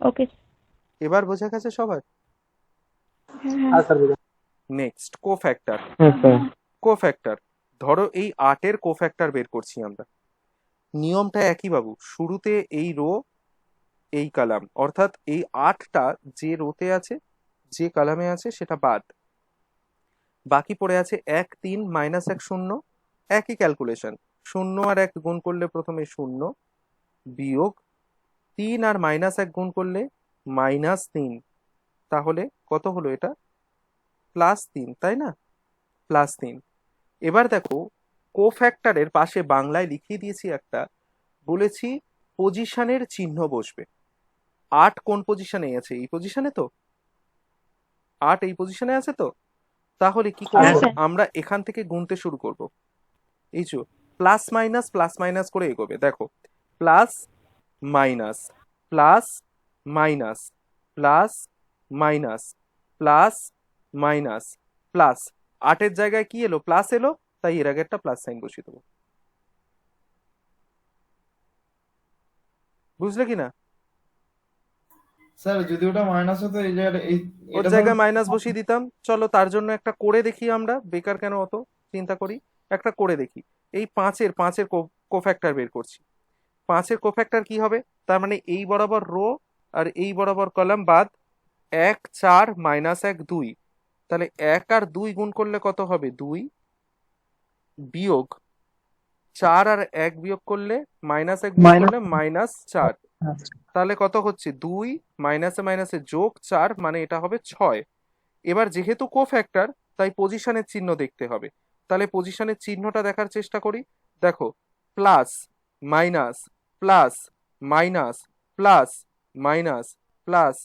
ওকে। এবার বোঝা গেছে সবার? হ্যাঁ। হ্যাঁ স্যার বলুন। Next cofactor. হ্যাঁ স্যার। কোফ্যাক্টর, ধরো এই 8 কোফ্যাক্টর বের করছি আমরা। নিয়মটা একই বাবু, শুরুতে এই রো এই কলাম, অর্থাৎ এই 8টা যে রোতে আছে, যে কলামে আছে, সেটা বাদ। বাকি পড়ে আছে 1 3 -1 0। একই ক্যালকুলেশন, 0 আর 1 গুণ করলে প্রথমে 0 বিয়োগ 3 আর -1 গুণ করলে -3। তাহলে কত হলো? এটা +3, তাই না? +3। এবার দেখো, কোফ্যাক্টরের পাশে বাংলায় লিখিয়ে দিয়েছি একটা, বলেছি পজিশনের চিহ্ন বসবে। 8 কোন পজিশনে আছে? এই পজিশনে তো। 8 এই পজিশনে আছে তো। তাহলে কি হ্যাঁ করব? স্যার। আমরা এখান থেকে গুনতে শুরু করব। এই যে প্লাস মাইনাস করে এগোবে। দেখো, plus minus plus minus plus minus plus minus plus. 8-এর জায়গায় কি এলো? প্লাস এলো, তাই এর আগে একটা প্লাস সাইন বসিয়ে দেবো। বুঝলে কি না? স্যার যদি ওটা মাইনাস হতো এই জায়গাটা ওর জায়গায় মাইনাস বসিয়ে দিতাম। চলো তার জন্য একটা করে দেখি আমরা, বেকার কেন অত চিন্তা করি, একটা করে দেখি। এই 5-এর কোফ্যাক্টর বের করছি। 5-এর কোফ্যাক্টর কি হবে? তার মানে এই বরাবর রো আর এই বরাবর কলাম বাদ। 1 4 -1 2। তাহলে 1 আর 2 গুণ করলে কত হবে? 2 বিয়োগ 4 আর 1 বিয়োগ করলে -1 বিয়োগ করলে -4। তাহলে কত হচ্ছে? 2 মাইনাসে মাইনাসে যোগ 4, মানে এটা হবে 6। এবার যেহেতু কোফ্যাক্টর, তাই পজিশনের চিহ্ন দেখতে হবে। তাহলে পজিশনের চিহ্নটা দেখার চেষ্টা করি। দেখো, plus minus plus minus plus minus plus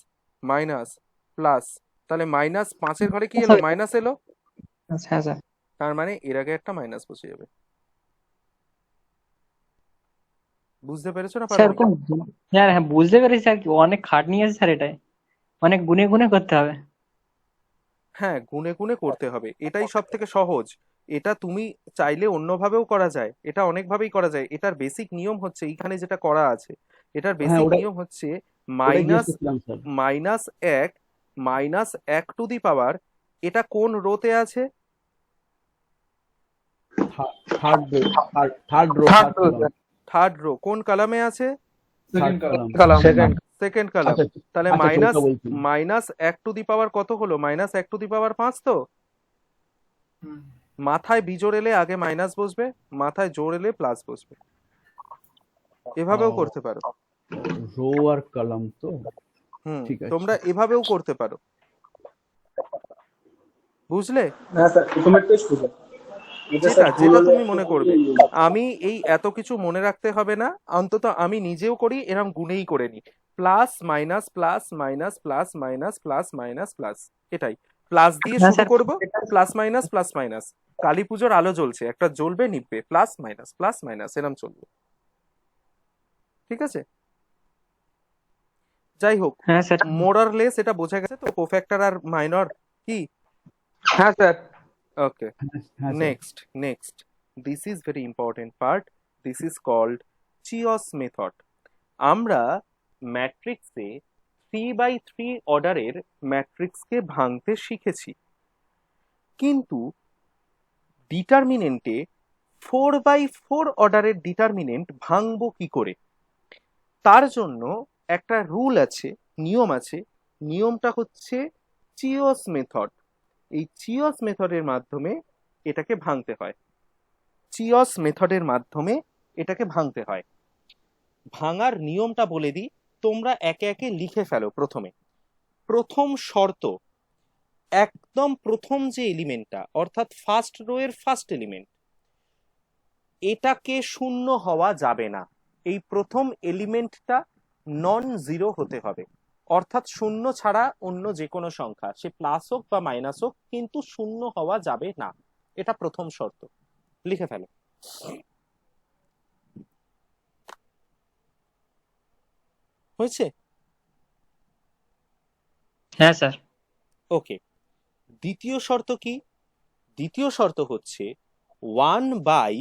minus plus. তাহলে -5-এর ঘরে কি এলো? মাইনাস এলো। হ্যাঁ স্যার। তার মানে এর আগে একটা মাইনাস বসে যাবে। বুঝতে পেরেছো না? স্যার হ্যাঁ হ্যাঁ বুঝতে পেরেছি স্যার, অনেক খাটনি আছে স্যার, এটাই অনেক গুনে গুনে করতে হবে। হ্যাঁ, গুনে গুনে করতে হবে, এটাই সব থেকে সহজ। এটা তুমি চাইলে অন্যভাবেও করা যায়, এটা অনেকভাবেই করা যায়। এটার বেসিক নিয়ম হচ্ছে এইখানে যেটা করা আছে, এটার হ্যাঁ বেসিক ওটাই নিয়ম হচ্ছে ওটাই জিজ্ঞেস মাইনাস করছিলাম স্যার। -1 -1 টু দি পাওয়ার। এটা কোন রোতে আছে? Third rho, third rho, third rho. কোন কলামে আছে? Second column. Column. Second column. আচ্ছা তাহলে আচ্ছা, ওটা বলছি। -1 টু দি পাওয়ার কত হলো? -1 টু দি পাওয়ার 5 তো। মাথায় বিজোড় এলে আগে মাইনাস বসবে, মাথায় জোড় এলে প্লাস বসবে। এভাবেও করতে পারো। রো আর কলাম তো, ঠিক আছে। তোমরা এভাবেও করতে পারো, বুঝলে? হ্যাঁ স্যার, প্রথমেরটাই সোজা। এটা স্যার ভুল যেটা হলে তুমি মনে করবে। আমি এই এত কিছু মনে রাখতে হবে না, অন্তত আমি নিজেও করি, এরকম গুণেই করে নি। Plus minus plus minus plus minus plus minus plus, এটাই প্লাস দিয়ে হ্যাঁ শুরু স্যার, করব। প্লাস মাইনাস, কালী পুজোর আলো জ্বলছে, একটা জ্বলবে নিববে, প্লাস মাইনাস এরম চলবে, ঠিক আছে? যাই হোক, হ্যাঁ স্যার, মোরারলেস এটা বোঝা গেছে তো, কোফ্যাক্টর আর মাইনর কি? হ্যাঁ স্যার। ওকে, হ্যাঁ sir. next, this is very important part, this is called Chios method. আমরা ম্যাট্রিক্সে 3x3 অর্ডারের ম্যাট্রিক্সকে ভাঙতে শিখেছি, কিন্তু ডিটারমিনেন্টে 4x4 অর্ডারের ডিটারমিনেন্ট ভাঙবো কি করে? তার জন্য একটা রুল আছে, নিয়ম আছে, নিয়মটা হচ্ছে চিওস মেথড। এই চিওস মেথডের মাধ্যমে এটাকে ভাঙতে হয়, চিওস মেথডের মাধ্যমে এটাকে ভাঙতে হয়। ভাঙার নিয়মটা বলে দিই, তোমরা একে একে লিখে ফেলো। প্রথম শর্ত, একদম প্রথম যে এলিমেন্টটা, অর্থাৎ ফার্স্ট রো এর ফার্স্ট এলিমেন্ট, এটাকে শূন্য হওয়া যাবে না। এই প্রথম এলিমেন্টটা নন জিরো হতে হবে, অর্থাৎ শূন্য ছাড়া অন্য যে কোনো সংখ্যা, সে প্লাস হোক বা মাইনাস হোক, কিন্তু শূন্য হওয়া যাবে না। এটা প্রথম শর্ত, লিখে ফেলো। হয়েছে? হ্যাঁ স্যার, ওকে, দ্বিতীয় শর্ত কি? দ্বিতীয় শর্ত হচ্ছে 1 বাই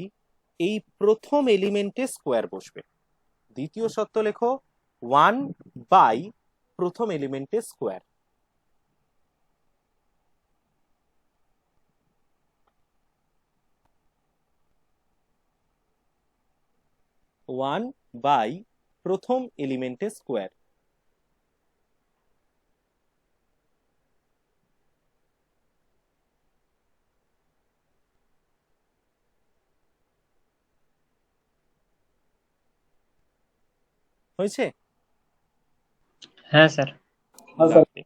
এই প্রথম এলিমেন্টে স্কোয়ার বসবে। দ্বিতীয় শর্ত লেখো, 1 বাই প্রথম এলিমেন্টে স্কোয়ার। ওয়ান বাই প্রথম এলিমেন্টে স্কোয়ার। হয়েছে? হ্যাঁ স্যার, Lovely.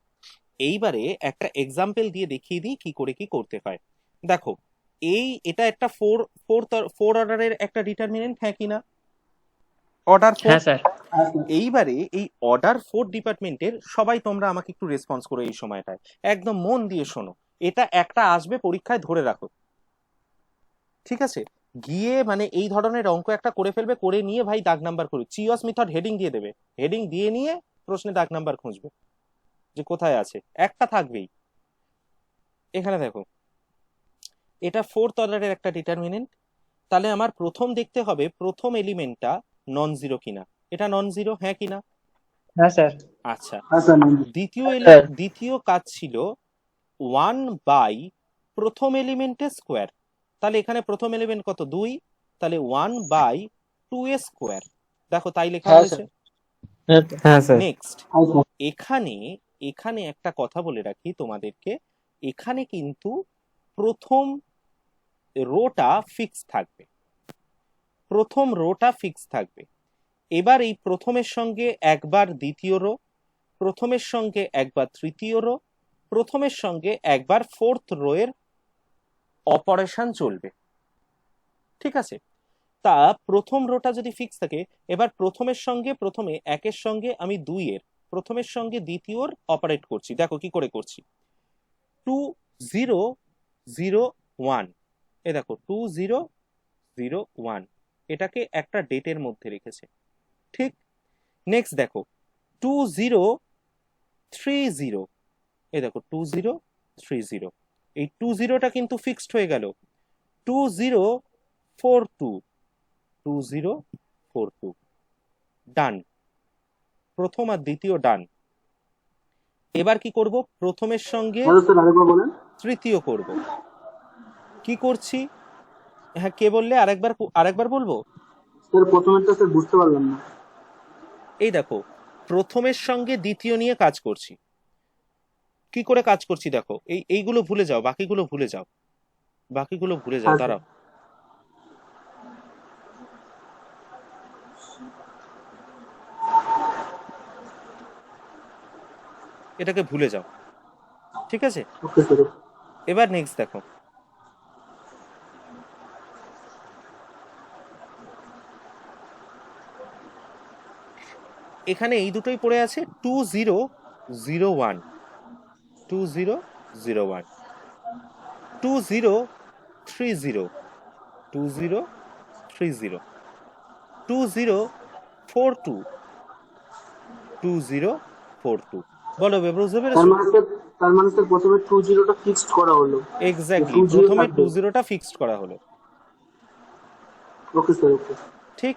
এইবারে একটা এক্সাম্পল দিয়ে দেখিয়ে দিই কি করে কি করতে হয়। দেখো, এটা একটা ফোর অর্ডারের একটা ডিটারমিনেন্ট, হ্যাঁ কি না? অর্ডার 4। হ্যাঁ স্যার, এইবারে এই অর্ডার 4 ডিপার্টমেন্টের সবাই তোমরা আমাকে একটু রেসপন্স করো এই সময়টায়, একদম মন দিয়ে শোনো। এটা একটা আসবে পরীক্ষায়, ধরে রাখো, ঠিক আছে? গিয়ে মানে এই ধরনের অঙ্ক একটা করে ফেলবে, করে নিয়ে ভাই দাগ নাম্বার করবে, চিওস মেথড হেডিং দিয়ে দেবে, হেডিং দিয়ে নিয়ে প্রশ্নে দাগ নাম্বার খুঁজবে যে কোথায় আছে, একটা থাকবেই। এখানে দেখো, এটা ফোর্থ অর্ডারের একটা ডিটারমিনেন্ট, তাহলে আমার প্রথম দেখতে হবে প্রথম এলিমেন্টটা নন জিরো কিনা। এটা নন জিরো, হ্যাঁ কিনা? হ্যাঁ স্যার, আচ্ছা, হ্যাঁ স্যার। দ্বিতীয় কাজ ছিল 1 বাই প্রথম এলিমেন্টের স্কোয়ার। তাহলে এখানে প্রথম এলিমেন্ট কত? 2, তাহলে 1 বাই 2 এর স্কোয়ার। দেখো তাই লেখা হয়েছে। হ্যাঁ স্যার, নেক্সট, এখানে একটা কথা বলে রাখি তোমাদেরকে, এখানে কিন্তু প্রথম রোটা ফিক্স থাকবে, প্রথম রোটা ফিক্স থাকবে। এবার এই প্রথমের সঙ্গে একবার দ্বিতীয় রো, প্রথমের সঙ্গে একবার তৃতীয় রো, প্রথমের সঙ্গে একবার ফোর্থ রো এর অপারেশন চলবে, ঠিক আছে? তা প্রথম রোটা যদি ফিক্স থাকে, এবার প্রথমের সঙ্গে প্রথমে একের সঙ্গে আমি 2 এর, প্রথমের সঙ্গে দ্বিতীয়র অপারেট করছি। দেখো কি করে করছি, 2 0 0 1, এ দেখো 2 0 0 1, এটাকে একটা ডেটের মধ্যে রেখেছে, ঠিক? নেক্সট দেখো 2 0 3 0, এ দেখো 2 0 3 0, এই 2 0টা কিন্তু ফিক্সড হয়ে গেল। 2 0 4 2, 2 0 4 2, ডান, প্রথম আর দ্বিতীয় ডান। এবার কি করব, প্রথমের সঙ্গে তৃতীয় করব। কি করছি? হ্যাঁ, কে বললে? আরেকবার বলবো। স্যার প্রথমেরটা স্যার বুঝতে পারলাম না। এই দেখো, প্রথমের সঙ্গে দ্বিতীয় নিয়ে কাজ করছি। কি করে কাজ করছি দেখো, এইগুলো ভুলে যাও, বাকিগুলো ভুলে যাও, দাঁড়াও। এটাকে ভুলে যাও, ঠিক আছে? Okay sir. এবার নেক্সট দেখো, এখানে এই দুটোই পড়ে আছে 2001, 2001, 2030, 2030, 2042, 2042। বলো বুঝতে পেরেছো? তার মানে স্যার প্রথমে 20টা ফিক্সড করা হলো। এক্স্যাক্টলি, 20 প্রথমে থাকবে। 20টা ফিক্সড করা হলো, ওকে স্যার, ওকে। ঠিক।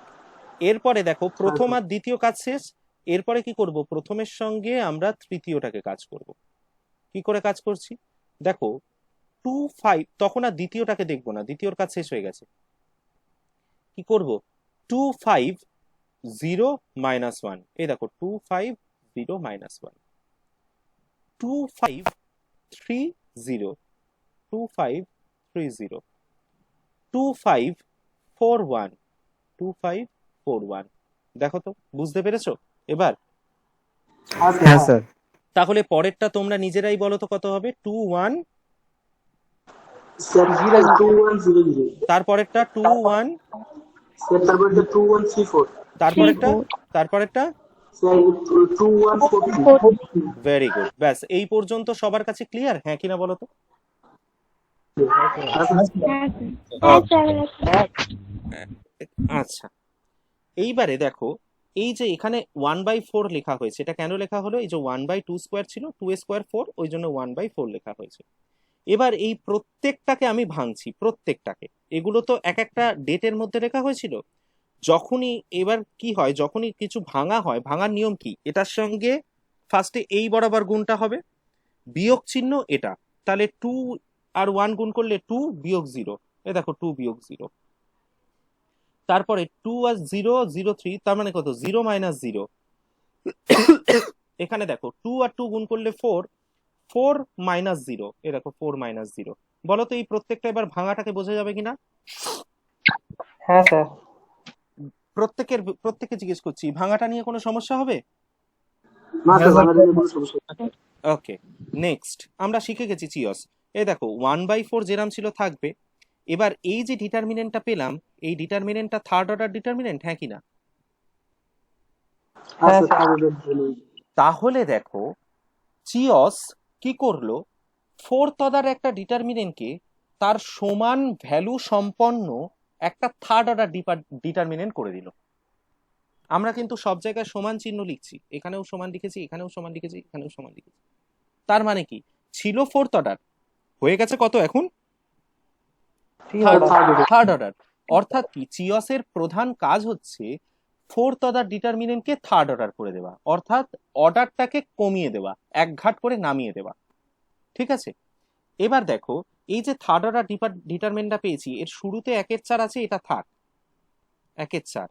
এরপরে দেখো প্রথম স্যার। আর দ্বিতীয় কাজ শেষ। এরপরে কি করব, প্রথমের সঙ্গে আমরা তৃতীয়টাকে কাজ করব। কি করে কাজ করছি দেখো, 25, তখন আর দ্বিতীয়টাকে দেখবো না, দ্বিতীয়র কাজ শেষ হয়ে গেছে। কি করব, 250 মাইনাস 1, এই দেখো 250 মাইনাস 1, 2530, 2530, 2541, 2541। দেখো তো, বুঝতে পেরেছো এবার? হ্যাঁ স্যার। তাহলে পরেরটা তোমরা নিজেরাই বলো তো কত হবে। 21, স্যার 2100। তারপরেরটা 21, স্যার তারপরে 2134। তারপরেরটা, তারপরেরটা স্যার 2140। Very good. ব্যাস, এই পর্যন্ত সবার কাছে ক্লিয়ার? হ্যাঁ কিনা বলো তো? হ্যাঁ স্যার। আচ্ছা, এইবারে দেখো, এই যে এখানে 1/4 লেখা হয়েছে, এটা কেন লেখা হলো? এই যে 1/2 স্কোয়ার ছিল, 2 স্কোয়ার 4, ওই জন্য 1/4 লেখা হয়েছে। এবার এই প্রত্যেকটাকে আমি ভাঙছি, প্রত্যেকটাকে। এগুলো তো এক একটা ডেটের মধ্যে লেখা হয়েছিল। যখনই এবার কি হয়, যখনই কিছু ভাঙা হয়, ভাঙার নিয়ম কি, এটার সঙ্গে ফার্স্টে এই বরাবর গুণটা হবে, বিয়োগ চিহ্ন এটা, তাহলে 2 আর 1 গুণ করলে 2 বিয়োগ 0, এ দেখো 2 বিয়োগ 0। তারপরে 2 আর 0, 0 3, তার মানে কত, 0 মাইনাস 0। এখানে দেখো 2 আর 2 গুণ করলে 4, 4 মাইনাস 0, এ দেখো 4 মাইনাস 0। বলো তো এই প্রত্যেকটা এবার ভাঙাটাকে বোঝা যাবে কিনা? হ্যাঁ স্যার। প্রত্যেককে জিজ্ঞেস করছি, ভাঙাটা নিয়ে কোনো সমস্যা হবে? না স্যার, আমাদের কোনো সমস্যা নেই। ওকে, নেক্সট আমরা শিখে গেছি চিয়স। এই দেখো 1/4 যেরাম ছিল থাকবে। এবার এই যে ডিটারমিনেন্টটা পেলাম, এই ডিটারমিনেন্টটা থার্ড অর্ডার ডিটারমিনেন্ট, হ্যাঁ কিনা? হ্যাঁ স্যার, আমাদের বলুন। তাহলে দেখো চিয়স কি করলো, ফোর্থ অর্ডার একটা ডিটারমিনেন্টকে তার সমান ভ্যালু সম্পন্ন একটা থার্ড অর্ডার ডিটারমিনেন্ট করে দিল। আমরা কিন্তু সব জায়গায় সমান চিহ্ন লিখছি, এখানেও সমান লিখেছি, এখানেও সমান লিখেছি, এখানেও সমান লিখেছি। তার মানে কি, ছিল ফোর্থ অর্ডার, হয়ে গেছে কত এখন? Third order. অর্থাৎ কি, চিয়সের প্রধান কাজ হচ্ছে ফোর্থ অর্ডার ডিটারমিনেন্টকে থার্ড অর্ডার করে দেওয়া, অর্থাৎ অর্ডারটাকে কমিয়ে দেওয়া, এক ঘাট করে নামিয়ে দেওয়া, ঠিক আছে? এবার দেখো, এই যে থার্ড অর্ডার ডিটারমিনেন্টটা পেয়েছি, এর শুরুতে 1/4 আছে, এটা থাক 1/4।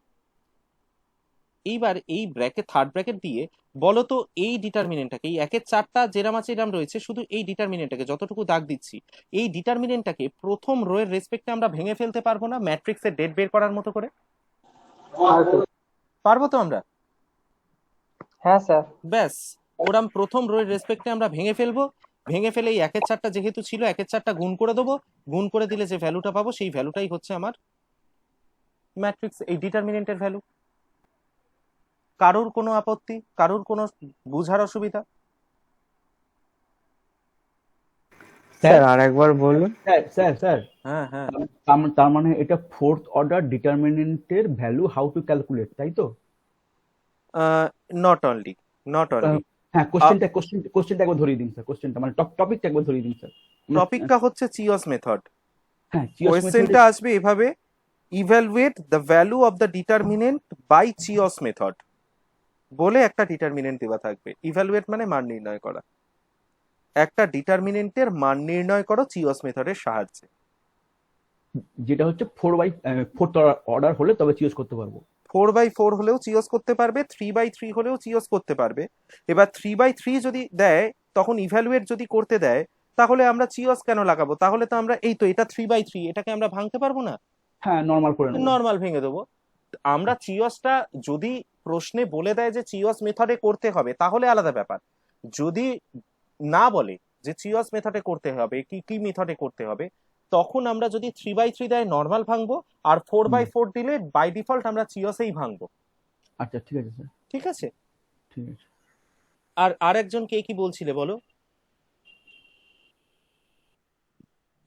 এইবার এই ব্র্যাকেট, থার্ড ব্র্যাকেট দিয়ে বলো তো এই ডিটারমিনেন্টটাকে, এই 1/4টা যেরাম আছে এরাম রয়েছে, শুধু এই ডিটারমিনেন্টটাকে যতটুকু দাগ দিচ্ছি, এই ডিটারমিনেন্টটাকে প্রথম রো এর রেসপেক্টে আমরা ভেঙে ফেলতে পারবো না ম্যাট্রিক্সের ডেট বের করার মতো করে? পারবো তো আমরা? হ্যাঁ স্যার। ব্যাস, ওরাম প্রথম রো এর রেসপেক্টে আমরা ভেঙে ফেলবো। ভেঙে ফেলে এই 1/4টা যেহেতু ছিল, 1/4টা গুণ করে দেবো, গুণ করে দিলে যে ভ্যালুটা পাবো, সেই ভ্যালুটাই হচ্ছে আমার ম্যাট্রিক্স, এই ডিটারমিনেন্টের ভ্যালু। কারোর কোনো আপত্তি, কারোর কোনো বুঝার অসুবিধা? স্যার আরেকবার বলুন। স্যার স্যার হ্যাঁ হ্যাঁ, তার মানে এটা ফোর্থ অর্ডার ডিটারমিনেন্টের ভ্যালু হাউ টু ক্যালকুলেট, তাই তো? Not only, not only. হ্যাঁ, কোশ্চেনটা একবার ধরিয়ে দিন স্যার, কোশ্চেনটা মানে টপিকটা একবার ধরিয়ে দিন স্যার। টপিকটা হচ্ছে চিয়স মেথড। হ্যাঁ, কোয়েশ্চেনটা আসবে এভাবে, evaluate the value of the determinant by Chio's method বলে একটা ডিটারমিনেন্ট দেওয়া থাকবে। ইভ্যালুয়েট মানে মান নির্ণয় করা, একটা ডিটারমিনেন্টের মান নির্ণয় করো চিয়স মেথডের সাহায্যে। যেটা হচ্ছে 4/4 অর্ডার হলে তবে চিউজ করতে পারবো। 4/4 হলেও চিয়স করতে পারবে, 3/3 হলেও চিয়স করতে পারবে। এবার 3/3 যদি দেয়, তখন ইভ্যালুয়েট যদি করতে দেয়, তাহলে আমরা চিয়স কেন লাগাবো? তাহলে তো আমরা, এই তো এটা 3/3, এটাকে আমরা ভাঙতে পারবো না? হ্যাঁ, নরমাল করে নেব। নরমাল ভেঙে দেবো। আমরা চিয়সটা যদি প্রশ্নে বলে দেয় যে চিয়স মেথডে করতে হবে, তাহলে আলাদা ব্যাপার। যদি না বলে যে চিওস মেথডে করতে হবে কি কি মেথডে করতে হবে, তখন আমরা যদি 3/3 দেয় নর্মাল ভাঙবো, আর 4/4 দিলে বাই ডিফল্ট আমরা চিওসেই ভাঙবো। আচ্ছা ঠিক আছে স্যার, ঠিক আছে। ঠিক আছে। আর আরেকজন কে কি বলছিলে বলো,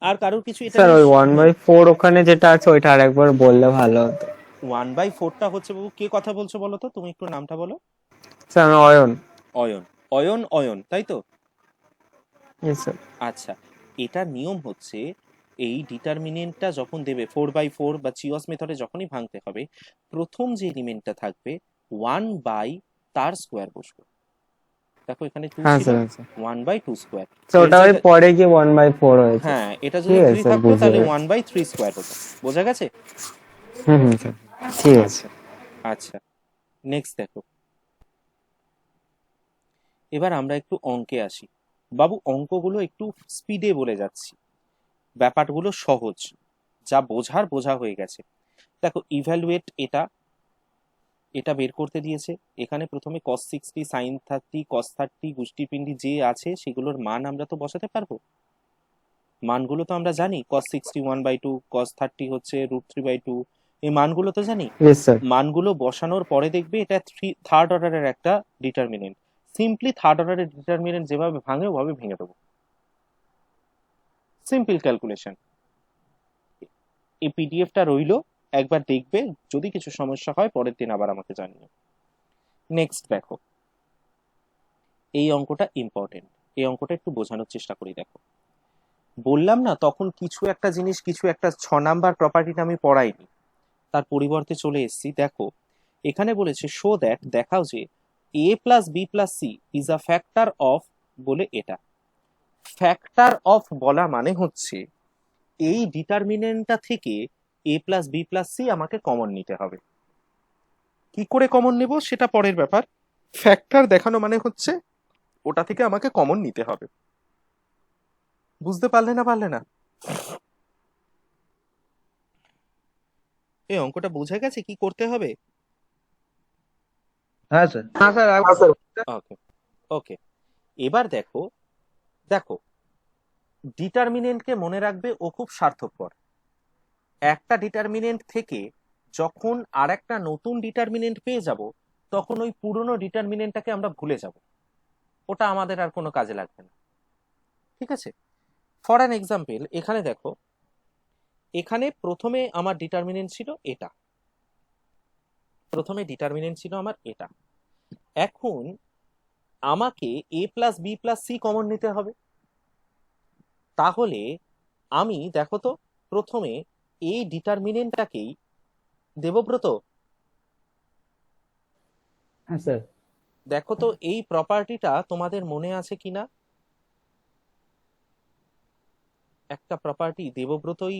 আর কারোর কিছু এটা স্যার ওই 1/4 ওখানে যেটা আছে ওইটা আরেকবার বললে ভালো হতো। 1/4টা হচ্ছে বাবু, কে কথা বলছো বলো তো, তুমি একটু নামটা বলো। স্যার আমি অয়ন। অয়ন, অয়ন, অয়ন, তাই তো? Yes, sir. আচ্ছা, এটার নিয়ম হচ্ছে এই ডিটারমিনেন্টটা যখন দেবে 4/4 বা চিওস মেথডে যখনই ভাঙতে হবে, প্রথম যে এলিমেন্টটা থাকবে 1 বাই তার স্কোয়ার বসবে। দেখো এখানে 2 হ্যাঁ ছিল, স্যার, স্যার। 1/2 স্কোয়ার। তো ওটা ওই পরে গিয়ে 1/4 হয়েছে। হ্যাঁ, এটা যদি ঠিক আছে 3 স্যার, থাকতো বুঝতে তাহলে পেরেছি। 1/3 স্কোয়ার হতো। বোঝা গেছে? স্যার, ঠিক আছে। আচ্ছা, নেক্সট দেখো। এবার আমরা একটু অঙ্কে আসি। বাবু অঙ্কগুলো একটু স্পিডে বলে যাচ্ছি, ব্যাপারগুলো সহজ, যা বোঝার বোঝা হয়ে গেছে। দেখো ইভ্যালুয়েট, এটা বের করতে দিয়েছে। এখানে প্রথমে cos 60 sin 30 cos 30 গুষ্টিপিণ্ডি যে আছে সেগুলোর মান আমরা তো বসাতে পারবো। মানগুলো তো আমরা জানি, cos 60 1/2, cos 30 হচ্ছে √3/2, এই মানগুলো তো জানি। Yes, sir. মানগুলো বসানোর পরে দেখবে এটা থার্ড অর্ডারের একটা ডিটারমিনেন্ট। সিম্পলি থার্ড অর্ডারের ডিটারমিনেন্ট যেভাবে ভাঙে ওভাবে ভেঙে দেবো। Simple calculation. এই পিডিএফটা রইলো, একবার দেখবে, যদি কিছু সমস্যা হয় পরের দিন আবার আমাকে জানিও। নেক্সট দেখো, এই অঙ্কটা ইম্পর্টেন্ট, এই অঙ্কটা একটু বোঝানোর চেষ্টা করি। দেখো বললাম না তখন কিছু একটা জিনিস, কিছু একটা 6 নাম্বার প্রপার্টিটা আমি পড়াইনি, তার পরিবর্তে চলে এসেছি। দেখো এখানে বলেছে শো দ্যাট, দেখাও যে a plus B plus c is a factor of, বলে এটা ফ্যাক্টর অফ বলা মানে হচ্ছে এই ডিটারমিনেন্টটা থেকে a plus B plus c আমাকে কমন নিতে হবে। কি করে কমন নেব সেটা পরের ব্যাপার, ফ্যাক্টর দেখানো মানে হচ্ছে ওটা থেকে আমাকে কমন নিতে হবে। বুঝতে পারলে না? এই অঙ্কটা বোঝা গেছে কি করতে হবে? হ্যাঁ স্যার। ওকে ওকে, এবার দেখো ডিটারমিনেন্টকে মনে রাখবে, ও খুব স্বার্থপর। একটা ডিটারমিনেন্ট থেকে যখন আর একটা নতুন ডিটারমিনেন্ট পেয়ে যাব, তখন ওই পুরনো ডিটারমিনেন্টটাকে আমরা ভুলে যাব, ওটা আমাদের আর কোনো কাজে লাগবে না। ঠিক আছে, ফর অ্যান এক্সাম্পল এখানে দেখো, এখানে প্রথমে আমার ডিটারমিনেন্ট ছিল এটা, এখন আমাকে a plus B plus C common নিতে হবে। তাহলে আমি দেখো তো প্রথমে এই ডিটারমিনেন্টটাকেই, দেবব্রত হ্যাঁ স্যার। দেখো তো এই প্রপার্টিটা তোমাদের মনে আছে কিনা। একটা প্রপার্টি দেবব্রতই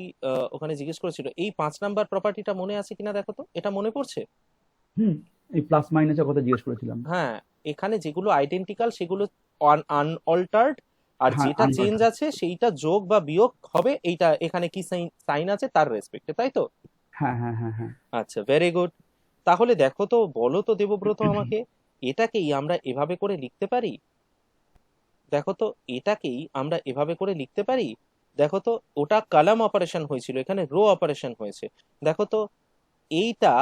ওখানে জিজ্ঞেস করেছিল, এই 5 নাম্বার প্রপার্টিটা মনে আছে কিনা দেখো তো, এটা মনে পড়ছে? এই প্লাস মাইনাসের কথা জিজ্ঞেস করেছিলাম। হ্যাঁ, এখানে যেগুলো আইডেন্টিক্যাল সেগুলো আনঅল্টার্ড, আর হ্যাঁ, যেটা চেঞ্জ আছে সেইটা যোগ বা বিয়োগ হবে, এইটা এখানে কি সাইন আছে তার রেসপেক্টে, তাই তো? হ্যাঁ হ্যাঁ হ্যাঁ হ্যাঁ। আচ্ছা, ভেরি গুড। তাহলে দেখো তো, বলো তো দেবব্রত আমাকে, এটাকেই আমরা এভাবে করে লিখতে পারি? দেখো তো এটাকেই আমরা এভাবে করে লিখতে পারি? দেখো তো, ওটা কলাম অপারেশন হয়েছিল, এখানে রো অপারেশন হয়েছে। দেখো তো এইটা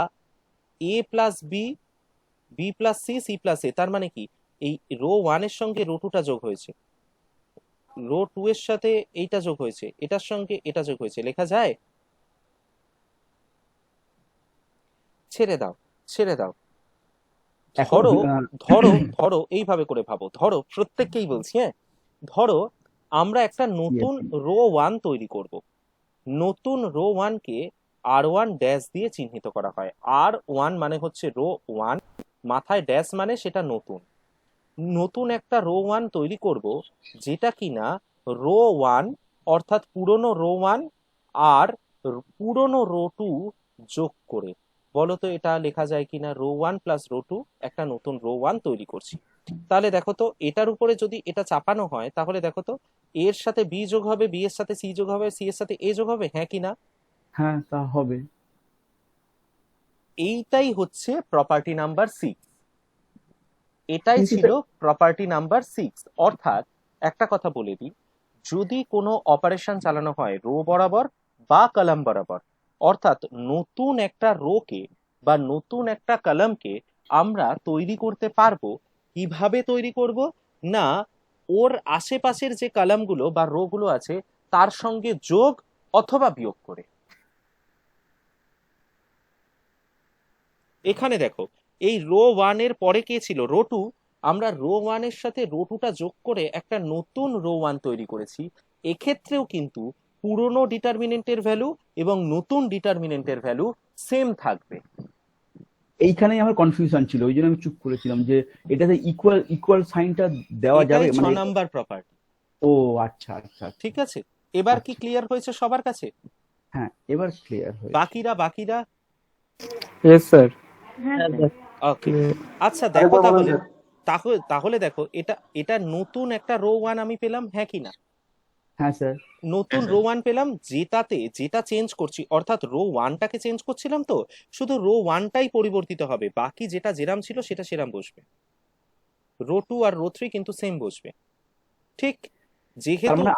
a plus B, B plus C, C plus A, তার মানে কি এই রো 1 এর সঙ্গে রো 2 টা যোগ হয়েছে, রো 2 এর সাথে এইটা যোগ হয়েছে, এটার সঙ্গে এটা যোগ হয়েছে, লেখা যায়? ছেড়ে দাও। এখন ধরো এইভাবে করে ভাবো, ধরো প্রত্যেককেই বলছি, হ্যাঁ, ধরো আমরা একটা নতুন রো 1 তৈরি করব। নতুন রো 1 কে R1 ড্যাশ দিয়ে চিহ্নিত করা হয়। R1 মানে হচ্ছে রো 1, মাথায় ড্যাশ মানে সেটা নতুন একটা রো 1 তৈরি করব, যেটা কিনা রো 1 অর্থাৎ পুরনো রো 1 আর পুরনো রো 2 যোগ করে। বলো তো এটা লেখা যায় কিনা? রো 1 প্লাস রো 2, একটা নতুন রো 1 তৈরি করছি। তাহলে দেখো তো এটার উপরে যদি এটা চাপানো হয়, তাহলে দেখো তো এর সাথে বি যোগ হবে, বি এর সাথে সি যোগ হবে, সি এর সাথে এ যোগ হবে, হ্যাঁ কি না? হ্যাঁ তা হবে। এইটাই হচ্ছে প্রপার্টি নাম্বার 6। এটাই কিন্তু ছিল প্রপার্টি নাম্বার 6। অর্থাৎ একটা কথা বলে দিই, যদি কোনো অপারেশন চালানো হয় রো বরাবর বা কলাম বরাবর, অর্থাৎ নতুন একটা রোকে বা নতুন একটা কলামকে আমরা তৈরি করতে পারবো। কিভাবে তৈরি করব? না, ওর আশেপাশের যে কলামগুলো বা রো গুলো আছে তার সঙ্গে যোগ অথবা বিয়োগ করে। এখানে দেখো, এই রো 1 এর পরে কে ছিল? রো 2। আমরা রো 1 এর সাথে রো 2টা যোগ করে একটা নতুন রো 1 তৈরি করেছি। এক্ষেত্রেও কিন্তু পুরনো ডিটারমিনেন্টের ভ্যালু এবং নতুন ডিটারমিনেন্টের ভ্যালু সেম থাকবে। এইখানেই আমার কনফিউশন ছিল, ওই জন্য আমি চুপ করেছিলাম যে এটাতে ইকুয়াল ইকুয়াল সাইনটা দেওয়া যাবে এটাই 6 মানে। Number property. ও আচ্ছা আচ্ছা আচ্ছা। ঠিক আছে, এবার কি আচ্ছা। ক্লিয়ার হয়েছে সবার কাছে? হ্যাঁ এবার ক্লিয়ার হয়েছে। বাকিরা ইয়েস স্যার। হ্যাঁ হ্যাঁ, স্যার। ওকে। আচ্ছা দেখো, আরেকবার বলুন তাহলে স্যার। তাহলে দেখো, এটা নতুন একটা রো 1 আমি পেলাম, হ্যাঁ কি না? হ্যাঁ স্যার। নতুন রো 1 পেলাম, যেটা চেঞ্জ করছি, অর্থাৎ রো 1টাকে চেঞ্জ করছিলাম, তো শুধু রো 1টাই পরিবর্তিত হবে, বাকি যেটা যেরাম ছিল সেটা সেরাম বসবে। রো 2 আর রো 3 কিন্তু সেম বসবে। ঠিক, তার যেহেতু মানে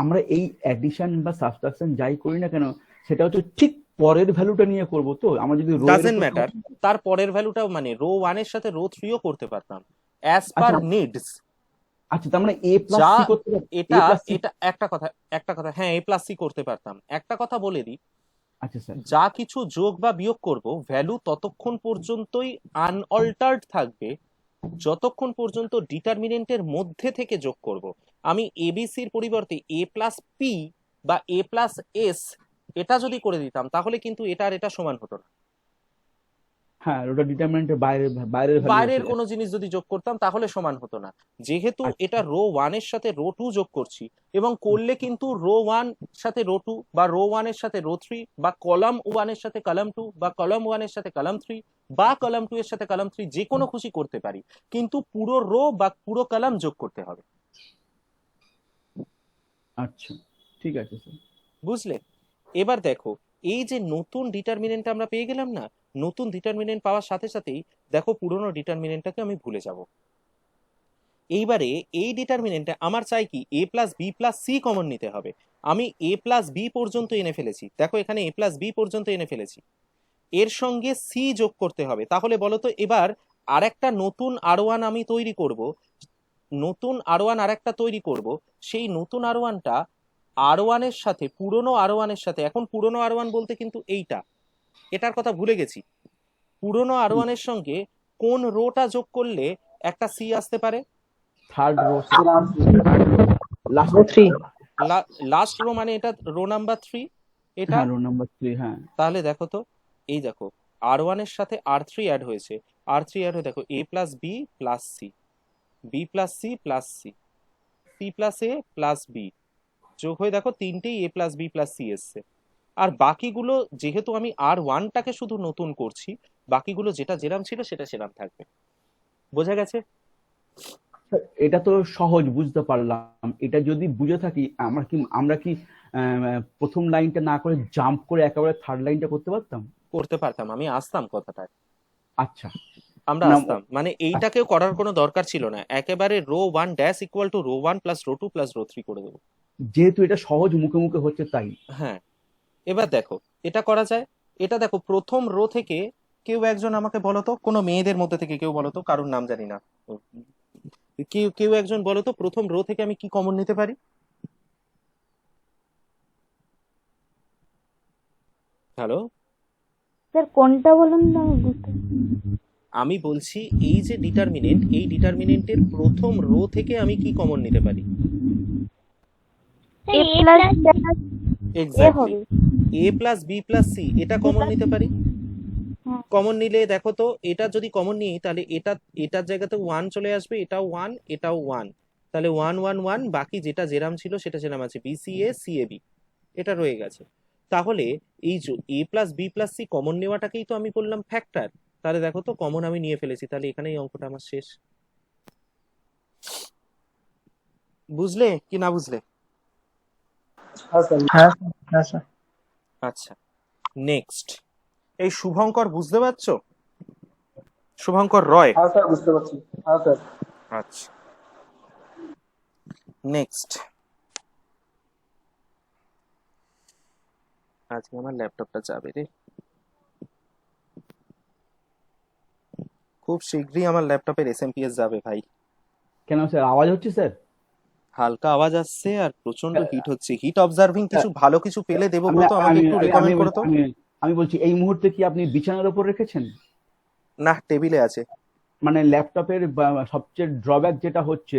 আমরা এই অ্যাডিশন বা সাবট্রাকশন যাই করি না কেন সেটা হচ্ছে ঠিক পরের ভ্যালুটা নিয়ে করব। তো আমরা যদি রো এর ডাজেন্ট উপর ম্যাটার, তার পরের ভ্যালুটাও মানে রো 1 এর সাথে রো 3ও করতে পারতাম অ্যাজ পার আচ্ছা নিডস। আচ্ছা, তার মানে এ প্লাস যা সি করতে পারি, এ এটা প্লাস সি। এটা একটা কথা, হ্যাঁ এ প্লাস সি করতে পারতাম। একটা কথা বলে দিই, আচ্ছা স্যার। যা কিছু যোগ বা বিয়োগ করব, ভ্যালু ততক্ষণ পর্যন্তই আনঅল্টার্ড থাকবে যতক্ষণ পর্যন্ত ডিটারমিনেন্টের মধ্যে থেকে যোগ করব। আমি এবিসির পরিবর্তে এ প্লাস পি বা এ প্লাস এস এটা যদি করে দিতাম, তাহলে কিন্তু এটা আর এটা সমান হতো না। হ্যাঁ ওটা ডিটারমিনেন্টের বাইরের ভ্যালু বাইরের কোনো জিনিস যদি যোগ করতাম তাহলে সমান হতো না। যেহেতু আচ্ছা। এটা রো 1 এর সাথে রো 2 যোগ করছি, এবং করলে কিন্তু রো 1 সাথে রো 2 বা রো 1 এর সাথে রো 3 বা কলাম 1 এর সাথে কলাম 2 বা কলাম 1 এর সাথে কলাম 3 বা কলাম 2 এর সাথে কলাম 3 যে কোনো খুশি করতে পারি, কিন্তু পুরো রো বা পুরো কলাম যোগ করতে হবে। আচ্ছা ঠিক আছে স্যার। বুঝলে? এবার দেখো, এই যে নতুন ডিটারমিনেন্ট আমরা পেয়ে গেলাম না, নতুন ডিটারমিনেন্ট পাওয়ার সাথে সাথেই দেখো পুরনো ডিটারমিনেন্টটাকে আমি ভুলে যাব। এইবারে এই ডিটারমিনেন্টে আমার চাই কি, A plus B plus C common নিতে হবে। আমি এ প্লাস বি পর্যন্ত এনে ফেলেছি, দেখো এখানে এ প্লাস বি পর্যন্ত এনে ফেলেছি, এর সঙ্গে সি যোগ করতে হবে। তাহলে বলো তো, এবার আরেকটা নতুন আর1 আমি তৈরি করব, নতুন আর1 আরেকটা তৈরি করব, সেই নতুন আর1টা আর1 এর সাথে, পুরনো আর1 এর সাথে, এখন পুরনো আর1 বলতে কিন্তু এটার কথা ভুলে গেছি, পুরনো আর1 এর সঙ্গে কোন রোটা যোগ করলে একটা সি আসতে পারে? Third row last row 3। Last row, মানে এটা রো নাম্বার 3 এটা। হ্যাঁ রো নাম্বার 3। হ্যাঁ তাহলে দেখো তো, এই দেখো আর1 এর সাথে আর3 অ্যাড হয়েছে, আর3 অ্যাড হয়ে দেখো A plus B plus C, B plus C plus C, C plus A plus B, যোগ হয়ে দেখো তিনটেই A plus B plus C এসছে। আর বাকিগুলো যেহেতু আমি আর1টাকে শুধু নতুন করছি, বাকিগুলো যেটা যেরাম ছিল সেটা সেরাম থাকবে। বোঝা গেছে? স্যার, এটা তো সহজ বুঝতে পারলাম। এটা যদি বুঝে থাকি আমরা কি প্রথম লাইনটা না করে জাম্প করে একেবারে থার্ড লাইনটা করতে পারতাম? করতে পারতাম, আমি আসতাম কথাটায়, আচ্ছা আমরা না, আসতাম, মানে এইটাকেও করার কোনো দরকার ছিল না, একেবারে row 1 dash equal to row 1 plus row 2 plus row 3 করে দেবো। যেহেতু এটা সহজ মুখে মুখে হচ্ছে তাই। হ্যাঁ, এবার দেখো এটা করা যায়। এটা দেখো, প্রথম রো থেকে কেউ একজন আমাকে বলো তো, কোনো মেয়েদের মধ্যে থেকে কেউ বলো তো, কারোর নাম জানি না, কেউ কেউ একজন বলো তো, প্রথম রো থেকে আমি কি কমন নিতে পারি? হ্যালো, স্যার কোনটা বলুন না, আমি বুঝতে আমি বলছি এই যে ডিটারমিনেন্ট, এই ডিটারমিনেন্টের প্রথম রো থেকে আমি কি কমন নিতে পারি? এ প্লাস এ এক্স্যাক্টলি, হবে। এ প্লাস বি প্লাস সি, এটা কমন নিতে পারি। হ্যাঁ। কমন নিলে দেখো তো, এটা যদি কমন নিই তাহলে এটার জায়গাতে 1 চলে আসবে, এটাও 1 এটাও 1, তাহলে 1 1 1, বাকি যেটা যেরাম ছিল সেটা যেরাম আছে, B C A C A B, এটা রয়ে গেছে। তাহলে এই যে A plus B plus C common নেওয়াটাকেই তো আমি বললাম ফ্যাক্টর। তাহলে দেখো তো, কমন আমি নিয়ে ফেলেছি, তাহলে এখানে এই অঙ্কটা আমার শেষ। বুঝলে কি না বুঝলে? হ্যাঁ স্যার। হ্যাঁ হ্যাঁ স্যার। আচ্ছা, নেক্সট, এই শুভঙ্কর বুঝতে পারছো? শুভঙ্কর রয়। হ্যাঁ স্যার, বুঝতে পারছি। হ্যাঁ স্যার। আচ্ছা, নেক্সট। আজকে আমার ল্যাপটপটা যাবে রে, খুব শীঘ্রই আমার ল্যাপটপের এসএমপিএস যাবে ভাই। কেন স্যার আওয়াজ হচ্ছে স্যার? হালকা আওয়াজ আসছে আর প্রচন্ড হিট হচ্ছে। হিট অবজার্ভিং কিছু ভালো কিছু পেলে দেবো আমি তো, আমাকে আমি একটু আমি রেকমেন্ড করো তো। আমি বলছি এই মুহূর্তে কি আপনি বিছানার উপর রেখেছেন? না, টেবিলে আছে। মানে ল্যাপটপের সবচেয়ে ড্রব্যাক যেটা হচ্ছে,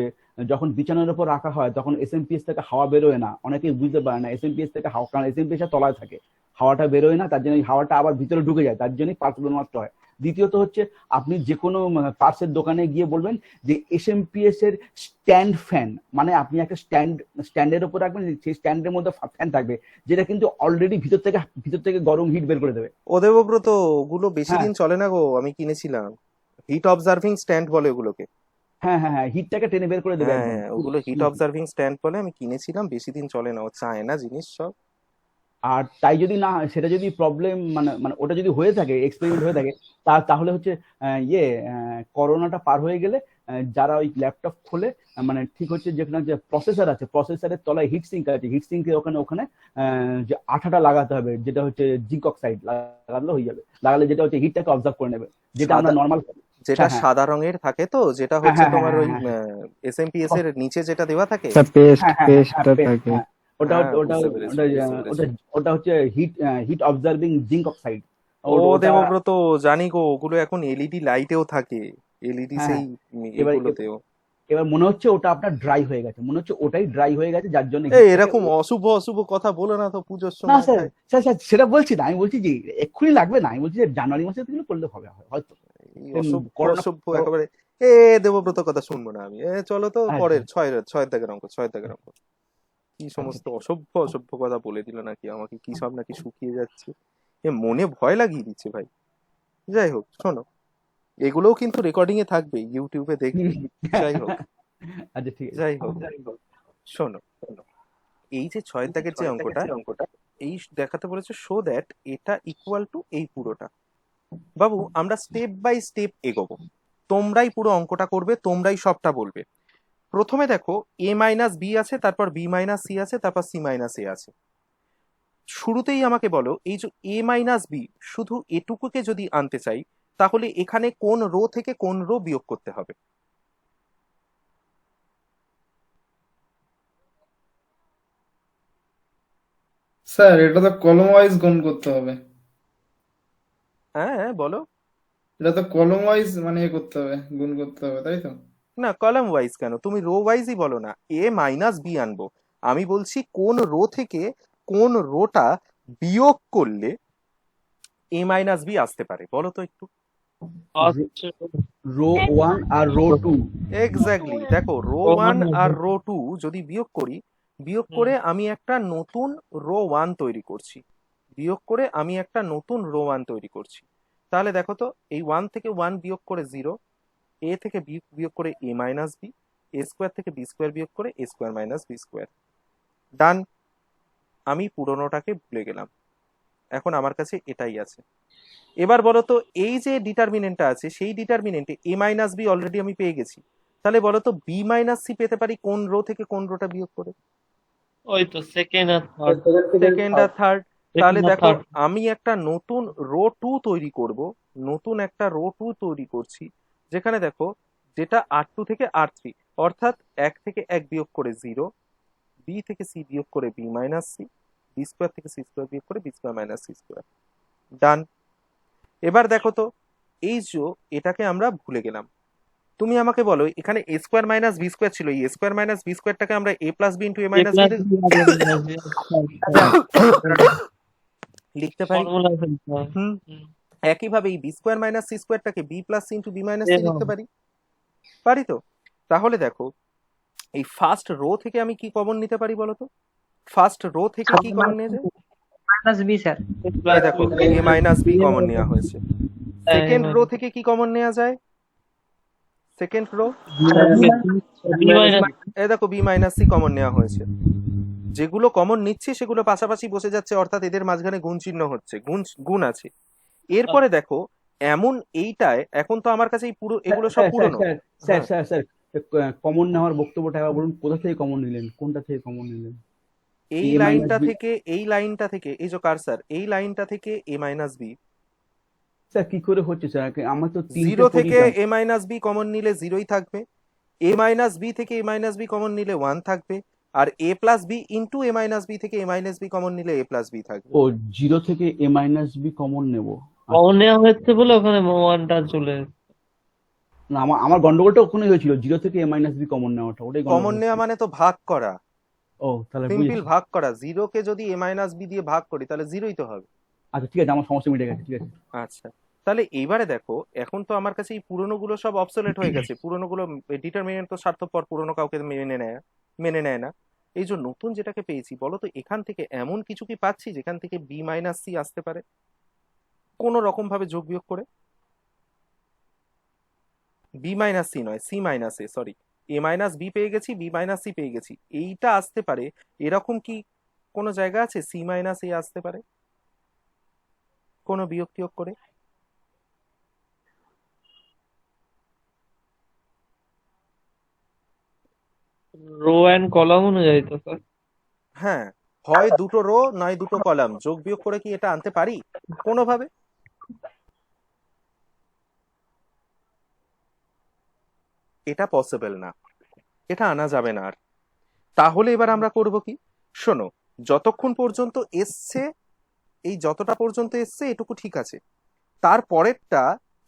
যখন বিছানার উপর রাখা হয় তখন এসএমপিএস থেকে হাওয়া বেরোয় না। অনেকেই বুঝতে পারে না এসএমপিএস থেকে হাওয়া, কারণ এসএমপিএস এর তলায় থাকে, হাওয়াটা বেরোয় না, তার জন্য হাওয়াটা আবার ভিতরে ঢুকে যায়, তার জন্যই পার্টসগুলো নষ্ট হয়। দ্বিতীয়ত হচ্ছে আপনি যে কোনো পার্টসের দোকানে গিয়ে বলবেন যে এসএমপিএস এর স্ট্যান্ড ফ্যান, মানে আপনি একটা স্ট্যান্ডের উপর রাখবেন, সেই স্ট্যান্ডের মধ্যে ফ্যান থাকবে, যেটা কিন্তু অলরেডি ভিতর থেকে গরম হিট বের করে দেবে। ও দেবব্রত, ওগুলো বেশি হ্যাঁ দিন চলে না গো, আমি কিনেছিলাম। হিট অবজার্ভিং স্ট্যান্ড বলে ওগুলোকে। হ্যাঁ হ্যাঁ হ্যাঁ, হিটটাকে টেনে বের করে দেবে একদম। হ্যাঁ, ওগুলো হিট অবজার্ভিং স্ট্যান্ড বলে, আমি কিনেছিলাম, বেশি দিন চলে না, ও চায় না জিনিস সব। আর তাই যদি না হয়, সেটা যদি প্রবলেম মানে মানে ওটা যদি হয়ে থাকে, এক্সপেরিমেন্ট হয়ে থাকে, তাহলে হচ্ছে করোনাটা পার হয়ে গেলে যারা ওই ল্যাপটপ খোলে, মানে ঠিক হচ্ছে যেখানে যে প্রসেসর আছে, প্রসেসরের তলায় হিট সিঙ্ক আছে, হিট সিঙ্কের ওখানে যে আঠাটা লাগাতে হবে, যেটা হচ্ছে জিঙ্ক অক্সাইড লাগালে হয়ে যাবে, লাগালে যেটা হচ্ছে হিটটাকে অবজার্ভ করে নেবে, যেটা আমরা নর্মাল। যেটা হ্যাঁ সাদা রঙের থাকে তো, যেটা হ্যাঁ হচ্ছে হ্যাঁ তোমার ওই হ্যাঁ এসএমপিএস এর নিচে যেটা দেওয়া থাকে। পেস্টটা থাকে। ওটা হ্যাঁ, ওটা বুঝতে পেরেছি, ওটা বুঝতে পেরেছি। ওটা হচ্ছে হিট অবজার্ভিং জিঙ্ক অক্সাইড। ও দেবব্রত, জানি গো, ওগুলো এখন এলইডি লাইটেও থাকে, এলইডি হ্যাঁ সেই এবার এগুলোতেও। এবার মনে হচ্ছে ওটা আপনার ড্রাই হয়ে গেছে, মনে হচ্ছে ওটাই ড্রাই হয়ে গেছে, যার জন্য এরকম অশুভ অশুভ কথা বলো না তো পুজোর না সময়। স্যার, স্যার সেটা বলছি না, আমি বলছি যে এক্ষুনি লাগবে না, আমি বলছি যে জানুয়ারি মাসে এগুলো করলে হবে হয়তো। এই অসভ্য করোনা অসভ্য একেবারে। দেবব্রত কথা শুনবো না আমি। চলো তো পরের ছয়ের দাগের অঙ্ক, কি সমস্ত অসভ্য অসভ্য কথা বলে দিল নাকি আমাকে, কি সব নাকি শুকিয়ে যাচ্ছে, মনে ভয় লাগিয়ে দিচ্ছে ভাই। যাই হোক, শোনো, এগুলোও কিন্তু রেকর্ডিং এ থাকবে, ইউটিউবে দেখবে। যাই হোক, আচ্ছা ঠিক আছে। যাই হোক, শোনো, এই যে 6 দাগের যে অঙ্কটা, এই দেখাতে বলেছে শো দ্যাট এটা ইকুয়াল টু এই পুরোটা। বাবু, আমরা স্টেপ বাই স্টেপ এগোবো, তোমরাই পুরো অঙ্কটা করবে, তোমরাই সবটা বলবে। প্রথমে দেখো এ মাইনাস বি আছে, তারপর বি মাইনাস সি আছে, তারপর সি মাইনাস এ আছে। শুরুতেই আমাকে বলো, এই যে এ মাইনাস বি, শুধু এটুকুকে যদি আনতে চাই, তাহলে এখানে কোন রো থেকে কোন রো বিয়োগ করতে হবে? স্যার এটা তো কলম ওয়াইজ গুণ করতে হবে। হ্যাঁ বলো। এটা তো কলম ওয়াইজ মানে করতে হবে, গুণ করতে হবে, তাই তো? না, কলাম ওয়াইজ কেন, তুমি রো ওয়াইজই বলো না। এ মাইনাস বি আনবো, আমি বলছি কোন রো থেকে কোন রোটা বিয়োগ করলে এ মাইনাস বি আসতে পারে, বলো তো একটু। রো 1 আর রো 2। এক্স্যাক্টলি, দেখো রো 1 আর রো 2 যদি বিয়োগ করি, বিয়োগ করে আমি একটা নতুন রো 1 তৈরি করছি, বিয়োগ করে আমি একটা নতুন রো 1 তৈরি করছি। তাহলে দেখো তো, এই 1 থেকে 1 বিয়োগ করে 0, এ থেকে বি বিয়োগ করে এ মাইনাস বি, এ স্কোয়ার থেকে বি স্কোয়ার বিয়োগ করে এ স্কোয়ার মাইনাস বি স্কোয়ার। ডান, আমি পুরোনোটাকে ভুলে গেলাম, এখন আমার কাছে এটাই আছে। এবার বলো তো, এই যে ডিটারমিনেন্টটা আছে, সেই ডিটারমিনেন্টে এ মাইনাস বি অলরেডি আমি পেয়ে গেছি, তাহলে বলো তো বি মাইনাস সি পেতে পারি কোন রো থেকে কোন রোটা বিয়োগ করে? ওই তো সেকেন্ড আর থার্ড। সেকেন্ড আর থার্ড। তাহলে দেখো, আমি একটা নতুন রো 2 তৈরি করব, নতুন একটা রো 2 তৈরি করছি, যেখানে দেখো যেটা R2 থেকে R3, অর্থাৎ 1 থেকে 1 বিয়োগ করে 0, বি থেকে সি বিয়োগ করে B minus C, B square থেকে সি স্কোয়ার বিয়োগ করে B square minus C square. Done. এবার দেখো তো, এই যে এটাকে আমরা ভুলে গেলাম, তুমি আমাকে বলো, এখানে A square minus B square ছিল, এই এ স্কোয়ার মাইনাস বি স্কোয়ারটাকে আমরা A plus B into A minus B লিখতে পারি। একইভাবে এই বি স্কোয়ার মাইনাস সি স্কোয়ারটাকে B plus C into B minus C লিখতে পারি, পারি তো? তাহলে দেখো, এই ফার্স্ট রো থেকে আমি কি কমন নিতে পারি বলো তো? ফার্স্ট রো থেকে কি কমন নিয়ে যায়? Minus b sir. এই দেখো, এ মাইনাস বি কমন নেওয়া হয়েছে। সেকেন্ড রো থেকে কি কমন নেওয়া যায়? সেকেন্ড রো, এই দেখো বি মাইনাস সি কমন নেওয়া হয়েছে। যেগুলো কমন নিচ্ছে সেগুলো পাশাপাশি বসে যাচ্ছে, অর্থাৎ এদের মাঝখানে গুণ চিহ্ন হচ্ছে, গুণ আছে। এরপরে দেখো, এমন এইটায় এখন তো আমার কাছে এই পুরো এগুলো সব স্যার স্যার পুরনো। স্যার স্যার হ্যাঁ, স্যার স্যার কমন নেওয়ার বক্তব্যটা একবার বলুন, কোথা থেকে কমন নিলেন, কোনটা থেকে কমন নিলেন? এই এ মাইনাস লাইনটা বি। থেকে এই লাইনটা থেকে এই যে কারসার এই লাইনটা থেকে এ মাইনাস বি, স্যার কি করে হচ্ছে স্যার? আমার তো তিনটে জিরো থেকে পজিশন। এ মাইনাস বি কমন নিলে জিরোই থাকবে, এ মাইনাস বি থেকে এ মাইনাস বি কমন নিলে 1 থাকবে, আর এ plus B into A minus B থেকে এ মাইনাস বি কমন নিলে এ প্লাস বি থাকবে। ও, জিরো থেকে এ মাইনাস বি কমন নেব। কমন নেওয়া হচ্ছে বলে ওখানে ওয়ানটা চলে এসেছে। না, আমার আমার গন্ডগোলটা ওখানে হয়েছিল, জিরো থেকে এ মাইনাস বি কমন নেওয়াটা, ওটাই কমন গন্ডগোল নেওয়া হচ্ছিল। মানে তো ভাগ করা, ও তাহলে সিম্পল বুঝেছি। ভাগ করা। জিরোকে যদি এ মাইনাস বি দিয়ে ভাগ করি তাহলে জিরোই তো হবে। আচ্ছা ঠিক আছে, আমার সমস্যা মিটে গেছে, ঠিক আছে। আচ্ছা, তাহলে এইবারে দেখো এখন তো আমার কাছে এই পুরোনো গুলো সব অবসোলেট হয়ে গেছে, পুরোনো গুলো ডিটারমিনেন্ট তো স্বার্থপর, পুরোনো কাউকে মেনে নেয় না। এই যে নতুন যেটাকে পেয়েছি বলো তো, এখান থেকে এমন কিছু কি পাচ্ছি যেখান থেকে বি মাইনাস সি আসতে পারে কোনো রকম ভাবে যোগ বিয়োগ করে? বি মাইনাস সি নয়, সি মাইনাস এ, সরি, এ মাইনাস বি পেয়ে গেছি, বি মাইনাস সি পেয়ে গেছি, এইটা আসতে পারে এরকম কি কোনো জায়গা আছে সি মাইনাস এ আসতে পারে কোনো বিয়োগ টিয়োগ করে? রো এন্ড কলাম অনুযায়ী তো স্যার। হ্যাঁ, হয় দুটো রো নয় দুটো কলাম, যোগ বিয়োগ করে কি এটা আনতে পারি কোনোভাবে? এটা পসিবল না, এটা আনা যাবে না আর। তাহলে এবার আমরা করব কি, শোনো, যতক্ষণ পর্যন্ত এসছে, এই যতটা পর্যন্ত এসছে এটুকু ঠিক আছে, তারপরেরটা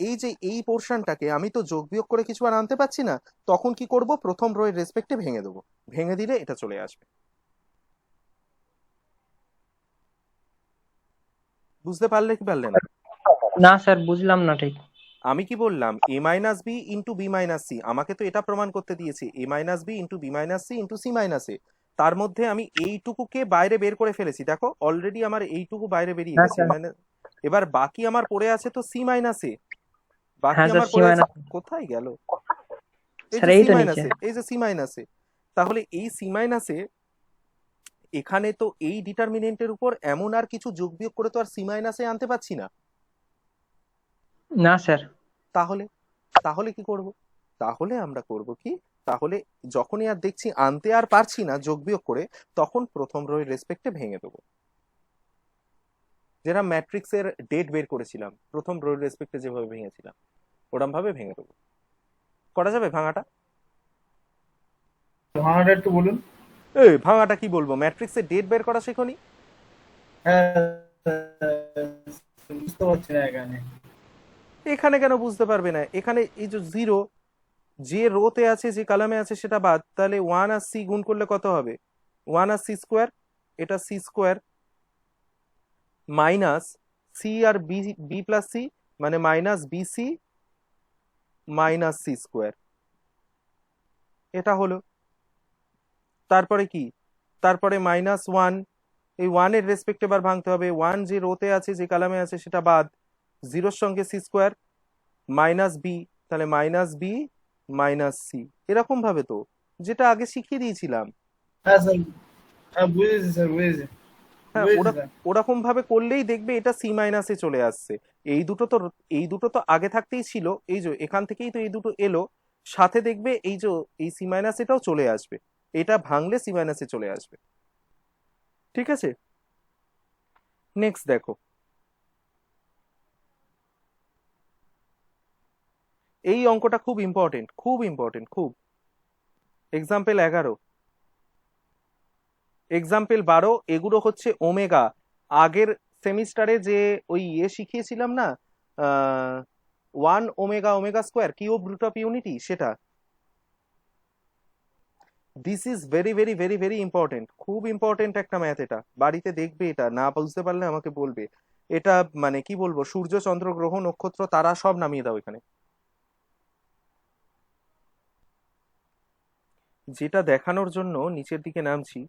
এই যে এই পোর্শনটাকে আমি তো যোগ বিয়োগ করে কিছু আর আনতে পারছি না, তখন কি করব, প্রথম রো এর রেসপেক্টে ভেঙে দেবো, ভেঙে দিলে এটা চলে আসবে। বুঝতে পারলে কি পারলে না? না স্যার, বুঝলাম না ঠিক। আমি কি বললাম, A minus B into B minus C, আমাকে তো এটা প্রমাণ করতে দিয়েছে A minus B into B minus C into C minus A, তার মধ্যে আমি এইটুকুকে বাইরে বের করে ফেলেছি, দেখো অলরেডি আমার এইটুকু বাইরে বেরিয়ে হ্যাঁ গেছে স্যার। মানে। এবার বাকি আমার পড়ে আছে তো সি মাইনাস এ, বাকি হ্যাঁ স্যার, আমার সি পড়ে আছে, মাইনাস। কোথায় গেল, এই স্যার যে এই সি তো মাইনাস নিচে। এ, এই যে সি মাইনাস এ। তাহলে এই সি মাইনাস এ এখানে তো এই ডিটারমিনেন্টের উপর এমন আর কিছু যোগ বিয়োগ করে তো আর সি মাইনাস এ আনতে পারছি না। না স্যার। তাহলে তাহলে কি করব, তাহলে আমরা করব কি, তাহলে যখনই আর দেখছি আনতে আর পারছি না যোগ বিয়োগ করে, তখন প্রথম রো এর রেসপেক্টে ভেঙে দেবো, যেটা ম্যাট্রিক্সের ডেট বের করেছিলাম প্রথম রো এর রেসপেক্টে যেভাবে ভেঙেছিলাম ওরম ভাবে ভেঙে দেবো। করা যাবে ভাঙাটা? ভাঙাটা একটু বলুন। এই ভাঙাটা কি বলবো, ম্যাট্রিক্সের ডেট বের করা শেখনি? হ্যাঁ, বুঝতে পারছি না এখানে। এখানে কেন বুঝতে পারবে না, এখানে এই যে জিরো যে রোতে আছে যে কলামে আছে সেটা বাদ, তাহলে 1 আর সি গুণ করলে কত হবে, 1 আর সি স্কোয়ার, এটা সি স্কোয়ার মাইনাস সি আর বি, বি প্লাস সি মানে minus bc minus C square, এটা হলো। তারপরে কি, তারপরে মাইনাস 1, এই 1 এর রেসপেক্ট এবার ভাঙতে হবে, 1 যে রোতে আছে যে কলামে আছে সেটা বাদ, জিরোর সঙ্গে সি স্কোয়ার মাইনাস বি, তাহলে মাইনাস বি মাইনাস সি, এরকম ভাবে তো যেটা আগে শিখিয়ে দিয়েছিলাম। হ্যাঁ স্যার, হ্যাঁ বুঝেছি স্যার, বুঝেছি হ্যাঁ, বুঝেছি ওরা স্যার। ওরকম ভাবে করলেই দেখবে এটা সি মাইনাসে চলে আসছে। এই দুটো তো আগে থাকতেই ছিল, এই যে এখান থেকেই তো এই দুটো এলো, সাথে দেখবে এই যে এই সি মাইনাস এটাও চলে আসবে, এটা ভাঙলে সি মাইনাসে চলে আসবে। ঠিক আছে, নেক্সট দেখো, এই অঙ্কটা খুব ইম্পর্টেন্ট, খুব ইম্পর্টেন্ট, খুব। এক্সাম্পল 11, এক্সাম্পল 12, এগুলো হচ্ছে ওমেগা। আগের সেমিস্টারে যে ওই শিখিয়েছিলাম না, 1 omega omega square cube root of unity, সেটা। This is very very very very important, খুব ইম্পর্টেন্ট একটা ম্যাথ, এটা বাড়িতে দেখবে, এটা না বুঝতে পারলে আমাকে বলবে। এটা মানে কি বলবো, সূর্য চন্দ্র গ্রহ নক্ষত্র তারা সব নামিয়ে দাও এখানে। যেটা দেখানোর জন্য নিচের দিকে নামছি,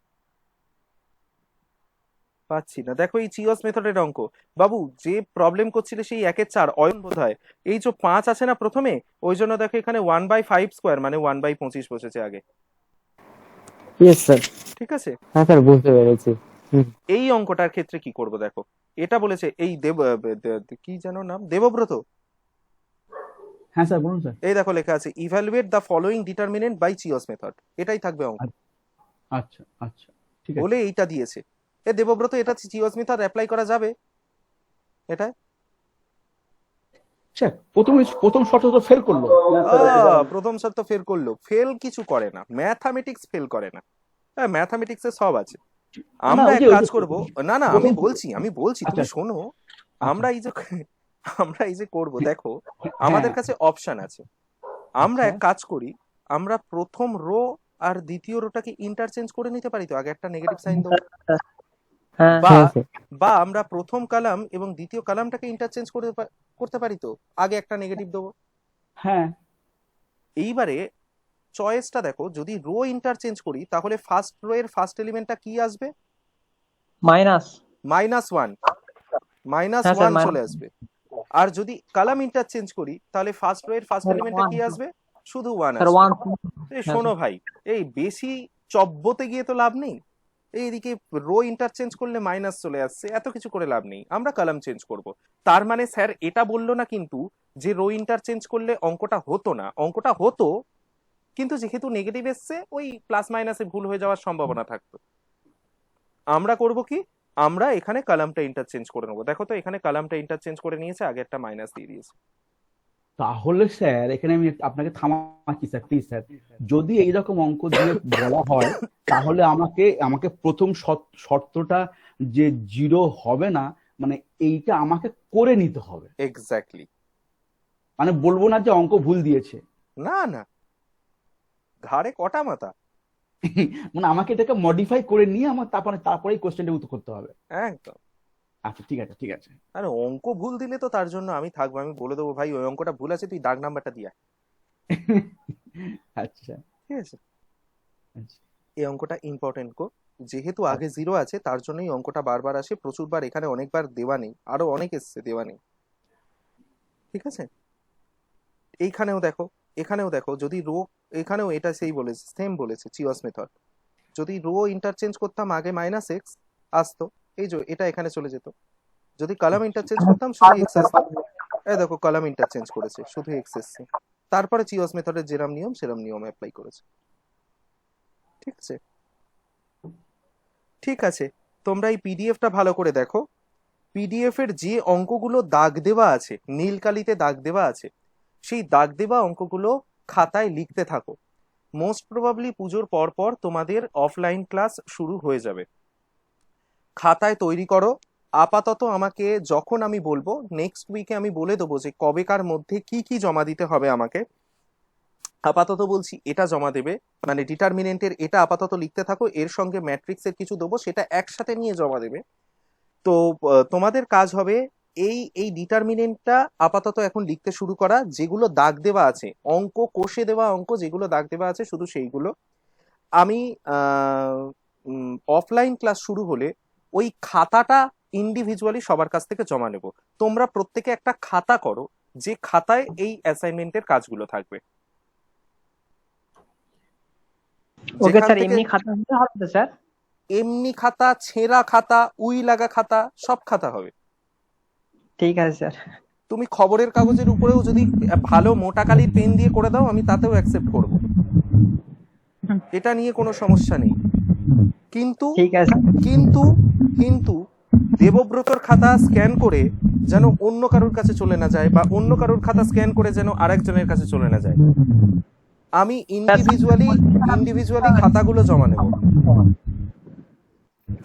পাচ্ছি না। দেখো এই চিওস মেথডের অঙ্ক, বাবু যে প্রবলেম করছিলে সেই 1/4 অয়ন বোধহয়, এই যে 5 আছে না প্রথমে, ওই জন্য দেখো এখানে 1/5 স্কোয়ার মানে 1/25 বসেছে আগে। Yes sir. ঠিক আছে, হ্যাঁ স্যার, বুঝতে পেরেছি। এই অঙ্কটার ক্ষেত্রে কি করব দেখো, এটা বলেছে এই কি যেন নাম, দেবব্রত, হ্যাঁ স্যার বলুন স্যার। এই দেখো লেখা আছে evaluate the following determinant by Chio's method, এটাই থাকবে অঙ্ক। আচ্ছা আচ্ছা ঠিক আছে বলে এইটা দিয়েছে। দেবব্রত, এটা চিওস মেথড অ্যাপ্লাই করা যাবে এটা? স্যার। প্রথম শর্ত তো ফেল করলো। প্রথম শর্ত ফেল করলো? ফেল কিছু করে না, ম্যাথামেটিক্স ফেল করে না। হ্যাঁ, ম্যাথামেটিক্সে সব আছে। আমরা এক কাজ করব, না না আমি বলছি তুমি শোনো। আমরা এই যে করব, দেখো আমাদের কাছে অপশন আছে। আমরা এক কাজ করি, আমরা প্রথম রো আর দ্বিতীয় রোটাকে ইন্টারচেঞ্জ করে নিতে পারি তো, আগে একটা নেগেটিভ সাইন দেবো। বা আমরা প্রথম কলাম এবং দ্বিতীয় কলামটাকে ইন্টারচেঞ্জ করতে পারি তো, আগে একটা নেগেটিভ দেবো। হ্যাঁ, এইবারে চয়েসটা দেখো, যদি রো ইন্টারচেঞ্জ করি তাহলে ফার্স্ট রো এর ফার্স্ট এলিমেন্টটা কি আসবে? -1 চলে আসবে। আর যদি কলাম ইন্টারচেঞ্জ করি তাহলে ফার্স্ট রো এর ফার্স্ট এলিমেন্টটা কি আসবে? শুধু 1 আসবে। শোনো ভাই, এই বেশি চব্বতে গিয়ে তো লাভ নেই। এইদিকে রো ইন্টারচেঞ্জ করলে মাইনাস চলে আসছে, এত কিছু করে লাভ নেই, আমরা কলাম চেঞ্জ করব। তার মানে স্যার এটা বললো না কিন্তু যে রো ইন্টারচেঞ্জ করলে অঙ্কটা হতো না, অঙ্কটা হতো, কিন্তু যেহেতু নেগেটিভ এসছে ওই প্লাস মাইনাসে ভুল হয়ে যাওয়ার সম্ভাবনা থাকতো। আমরা করব কি, আমরা এখানে কলামটা ইন্টারচেঞ্জ করে নেবো। দেখো তো এখানে কলামটা ইন্টারচেঞ্জ করে নিয়েছে, আগে একটা মাইনাস দিয়ে দিয়েছে। তাহলে স্যার এখানে আমি আপনাকে থামাচ্ছি স্যার, প্লিজ স্যার। যদি এইরকম অঙ্ক দিয়ে বলা হয় তাহলে আমাকে প্রথম শর্তটা যে 0 হবে না, মানে এইটা আমাকে করে নিতে হবে। এক্স্যাক্টলি। মানে বলবো না যে অঙ্ক ভুল দিয়েছে, না না, ঘাড়ে কটা মাথা। মানে আমাকে এটাকে মডিফাই করে নিয়ে আমার তারপরে কোশ্চেনটা উত্তর করতে হবে। একদম। আচ্ছা ঠিক আছে ঠিক আছে। আরে অঙ্ক ভুল দিলে তো তার জন্য আমি থাকবো, আমি বলে দেবো ভাই ওই অঙ্কটা ভুল আছে, তুই দাগ নাম্বারটা দিয়া। আচ্ছা ঠিক আছে, আচ্ছা এই অঙ্কটা ইম্পর্টেন্ট কো, যেহেতু আগে 0 আছে তার জন্যই অঙ্কটা বারবার আসে, প্রচুরবার এখানে অনেকবার দেওয়া নেই, আরো অনেক এসছে দেওয়া নেই। ঠিক আছে, এখানেও দেখো যদি রো, এখানেও এটা সেই বলেছে, সেম বলেছে চিওস মেথড। যদি রো ইন্টারচেঞ্জ করতাম আগে -x আসতো, এই যে এটা এখানে চলে যেত। যদি কলাম ইন্টারচেঞ্জ করতাম শুধু x আসতো। এই দেখো কলাম ইন্টারচেঞ্জ করেছে, শুধু x এসছে। তারপরে চিওস মেথডের যেরকম নিয়ম সেরকম নিয়ম অ্যাপ্লাই করেছে। ঠিক আছে, ঠিক আছে, তোমরা এই পিডিএফটা ভালো করে দেখো। পিডিএফ এর যে অঙ্কগুলো দাগ দেওয়া আছে, নীল কালিতে দাগ দেওয়া আছে, সেই দাগ দেওয়া অঙ্কগুলো খাতায় লিখতে থাকো। মোস্ট প্রবাবলি পুজোর পর তোমাদের অফলাইন ক্লাস শুরু হয়ে যাবে। খাতায় তৈরি করো। আপাতত আমাকে যখন আমি বলবো নেক্সট উইকে আমি বলে দেবো যে কবেকার মধ্যে কি কি জমা দিতে হবে আমাকে। আপাতত বলছি এটা জমা দেবে, মানে ডিটারমিনেন্টের এটা আপাতত লিখতে থাকো, এর সঙ্গে ম্যাট্রিক্সের কিছু দেবো, সেটা একসাথে নিয়ে জমা দেবে। তো তোমাদের কাজ হবে এই ডিটারমিনেন্টটা আপাতত এখন লিখতে শুরু করা, যেগুলো দাগ দেওয়া আছে অঙ্ক, কোষে দেওয়া অঙ্ক যেগুলো দাগ দেওয়া আছে শুধু সেইগুলো। আমি অফলাইন ক্লাস শুরু হলে ওই খাতাটা ইন্ডিভিজুয়ালি সবার কাছ থেকে জমা নেব। তোমরা প্রত্যেকে একটা খাতা করো, যে খাতায় এই অ্যাসাইনমেন্টের কাজগুলো থাকবে। ওকে স্যার, এমনি খাতা হলে হবে তো স্যার? এমনি খাতা, ছেঁড়া খাতা, উই লাগা খাতা, সব খাতা হবে। ঠিক আছে স্যার। তুমি খবরের কাগজের উপরেও যদি ভালো মোটা কালির পেন দিয়ে করে দাও আমি তাতেও অ্যাকসেপ্ট করব, এটা নিয়ে কোনো সমস্যা নেই। কিন্তু ঠিক আছে কিন্তু কিন্তু দেবব্রতর খাতা স্ক্যান করে যেন অন্য কারোর কাছে চলে না যায়, বা অন্য কারোর খাতা স্ক্যান করে যেন আরেকজনের কাছে চলে না যায়। আমি ইন্ডিভিজুয়ালি খাতাগুলো জমা নেব।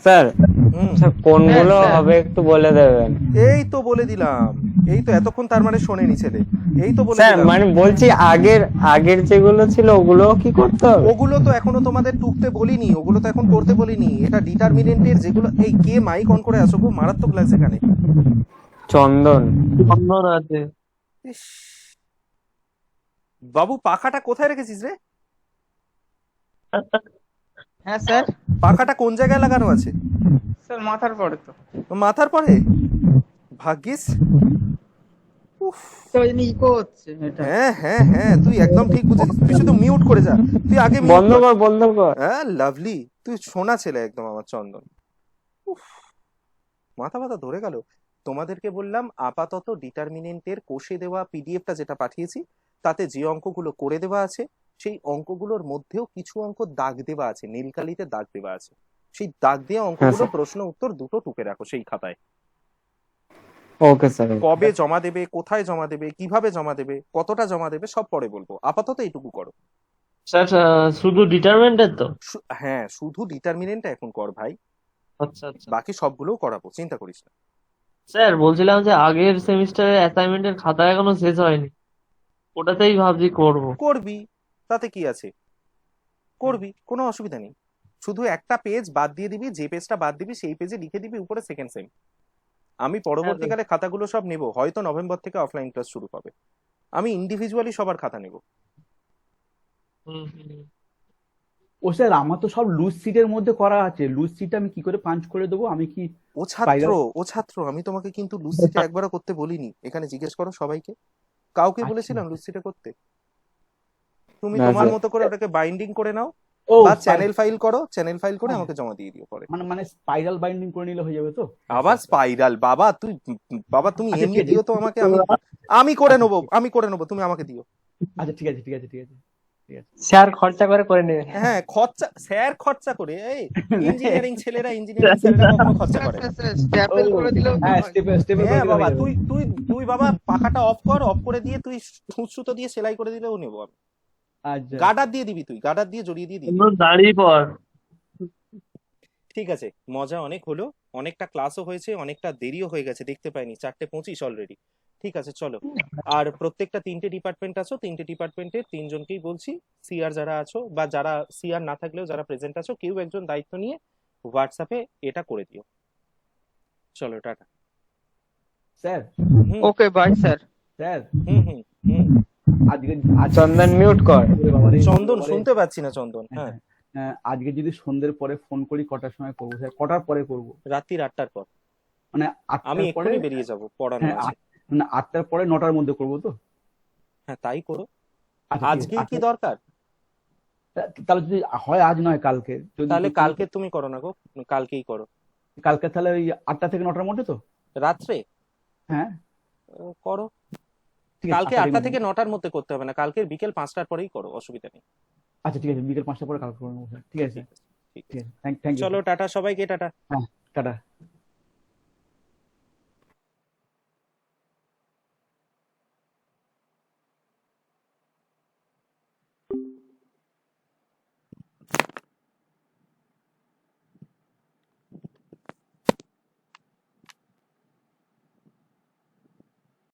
স্যার কোনগুলো হবে একটু বলে দেবেন? এই তো বলে দিলাম, এই তো এতক্ষণ তার মানে শোনেনি ছেলে, এই তো বলে স্যার দিলাম। মানে বলছি আগের যেগুলো ছিল ওগুলো কি করতে হবে? ওগুলো তো এখনো তোমাদের টুকতে বলিনি, ওগুলো তো এখন করতে বলিনি। এটা ডিটারমিনেন্টের যেগুলো, এই কে মাইক অন করে আসো গো, মারাত্মক লাগছে এখানে। চন্দন আছে। ইস, বাবু পাখাটা কোথায় রেখেছিস রে? হ্যাঁ স্যার। পাখাটা কোন জায়গায় লাগানো আছে? স্যার মাথার পরে তো। মাথার পরে? ভাগ্যিস। উফ, তো ওই জন্য ইকো হচ্ছে এটা। হ্যাঁ হ্যাঁ হ্যাঁ, তুই একদম ঠিক বুঝেছিস, তুই শুধু মিউট করে যা, তুই আগে বন্ধ কর। হ্যাঁ লাভলি, তুই শোনা ছেলে একদম আমার চন্দন। উফ, মাথা ব্যথা ধরে গেল। তোমাদেরকে বললাম আপাতত ডিটারমিনেন্টের কোষে দেওয়া পিডিএফটা যেটা পাঠিয়েছি তাতে যে অঙ্কগুলো করে দেওয়া আছে সেই অঙ্কগুলোর মধ্যেও কিছু অঙ্ক দাগ দেওয়া আছে, নীলকালিতে দাগ দেওয়া আছে। সেই দাগ দেওয়া অঙ্কগুলো স্যার। প্রশ্ন উত্তর দুটো টুকে রাখো সেই খাতায়। Okay sir. কবে জমা দেবে, কোথায় জমা দেবে, কিভাবে জমা দেবে, কতটা জমা দেবে সব পরে বলবো, আপাতত এইটুকু করো। স্যার শুধু ডিটারমেন্টের তো? হ্যাঁ, শুধু ডিটারমিনেন্টটা এখন কর ভাই, আচ্ছা আচ্ছা। বাকি সবগুলোও করাবো, চিন্তা করিস না। স্যার বলছিলাম যে আগের সেমিস্টারের অ্যাসাইনমেন্টের খাতা এখনো শেষ হয়নি, ওটাতেই ভাবছি করব। করবি, তাতে কি আছে, করবি, কোনো অসুবিধা নেই। শুধু একটা পেজ বাদ দিয়ে দিবি, যে পেজটা বাদ দিবি সেই পেজে লিখে দিবি উপরে সেকেন্ড সেম। আমি পরবর্তীকালে খাতাগুলো সব নেব, হয়তো নভেম্বর থেকে অফলাইন ক্লাস শুরু হবে, আমি ইন্ডিভিজুয়ালি সবার খাতা নেব। হুম হুম। ও স্যার আমার তো সব লুজ সিটের মধ্যে করা আছে, লুজ সিট আমি কি করে পাঞ্চ করে দেবো? আমি কি ও ছাত্র, আমি তোমাকে কিন্তু লুসিটা একবারও করতে বলিনি, এখানে জিজ্ঞেস করো সবাইকে, কাউকে আচ্ছা। বলেছিলাম লুসিটা করতে? তুমি না, তোমার স্যার। মতো করে ওটাকে বাইন্ডিং করে নাও, ও বা চ্যানেল ফাইল করো, চ্যানেল ফাইল করে হ্যাঁ। আমাকে জমা দিয়ে দিও পরে। মানে স্পাইরাল বাইন্ডিং করে নিলে হয়ে যাবে তো? আবার স্পাইরাল? বাবা তুমি আচ্ছা, এমনি ঠিক আছে। দিও তো আমাকে, আমি করে নেবো, তুমি আমাকে দিও। আচ্ছা ঠিক আছে ঠিক আছে ঠিক আছে। স্যার খরচা করে নেবে। হ্যাঁ, স্যার খরচা করে, এই ইঞ্জিনিয়ারিং ছেলেরা, ইঞ্জিনিয়ারিং স্যারেরা কখনো খরচা করে না। স্ট্যাপেল করে দিলেও হ্যাঁ স্টেপে হ্যাঁ বাবা, তুই বাবা পাখাটা অফ কর, অফ করে দিয়ে তুই সুতো দিয়ে সেলাই করে দিলেও নেবো আমি। আচ্ছা গার্ডার দিয়ে দিবি, তুই গার্ডার দিয়ে জড়িয়ে দিয়ে দিবি। দাঁড়িয়ে পর। ঠিক আছে, মজা অনেক হলো, অনেকটা ক্লাসও হয়েছে, অনেকটা দেরিও হয়ে গেছে, দেখতে পাইনি 4:25 অলরেডি। ঠিক আছে চলো, আর প্রত্যেকটা 3টে ডিপার্টমেন্ট আছো, 3টে ডিপার্টমেন্টের 3জনকেই বলছি, সিআর যারা আছো বা যারা সিআর না থাকলেও যারা প্রেজেন্ট আছো, কেউ একজন দায়িত্ব নিয়ে হোয়াটসঅ্যাপে এটা করে দিও। চলো টাটা। Sir. Okay bye sir. Sir hmm hmm hmm. আজকে চন্দন মিউট কর। চন্দন শুনতে পাচ্ছি না চন্দন। হ্যাঁ, আজকে যদি সন্ধ্যের পরে ফোন করি কটার সময় করবো স্যার? কটার পরে করবো? রাত্রি 8টার পর। মানে আমি 8টার পরে? এক্ষুনি বেরিয়ে যাব, পড়ানো হ্যাঁ আছে। মানে 8টার পরে 9টার মধ্যে করবো তো? হ্যাঁ তাই করো। আচ্ছা, ঠিক আছে, আজকেই কি দরকার? তাহলে যদি হয় আজ নয় কালকে, যদি তাহলে কালকে তুমি করো না গো, কালকেই করো। কালকে তাহলে ওই 8টা থেকে 9টার মধ্যে তো? রাত্রে? হ্যাঁ করো। ঠিক আছে, কালকে 8টা 8টা থেকে 9টার মধ্যে করতে হবে না, কালকে বিকেল 5টার পরেই করো, অসুবিধা নেই। আচ্ছা ঠিক আছে, বিকেল 5টার পরে কালকে করে নেবো স্যার। ঠিক আছে ঠিক ঠিক আছে, থ্যাংক ইউ। চলো টাটা সবাইকে, টাটা। হ্যাঁ টাটা।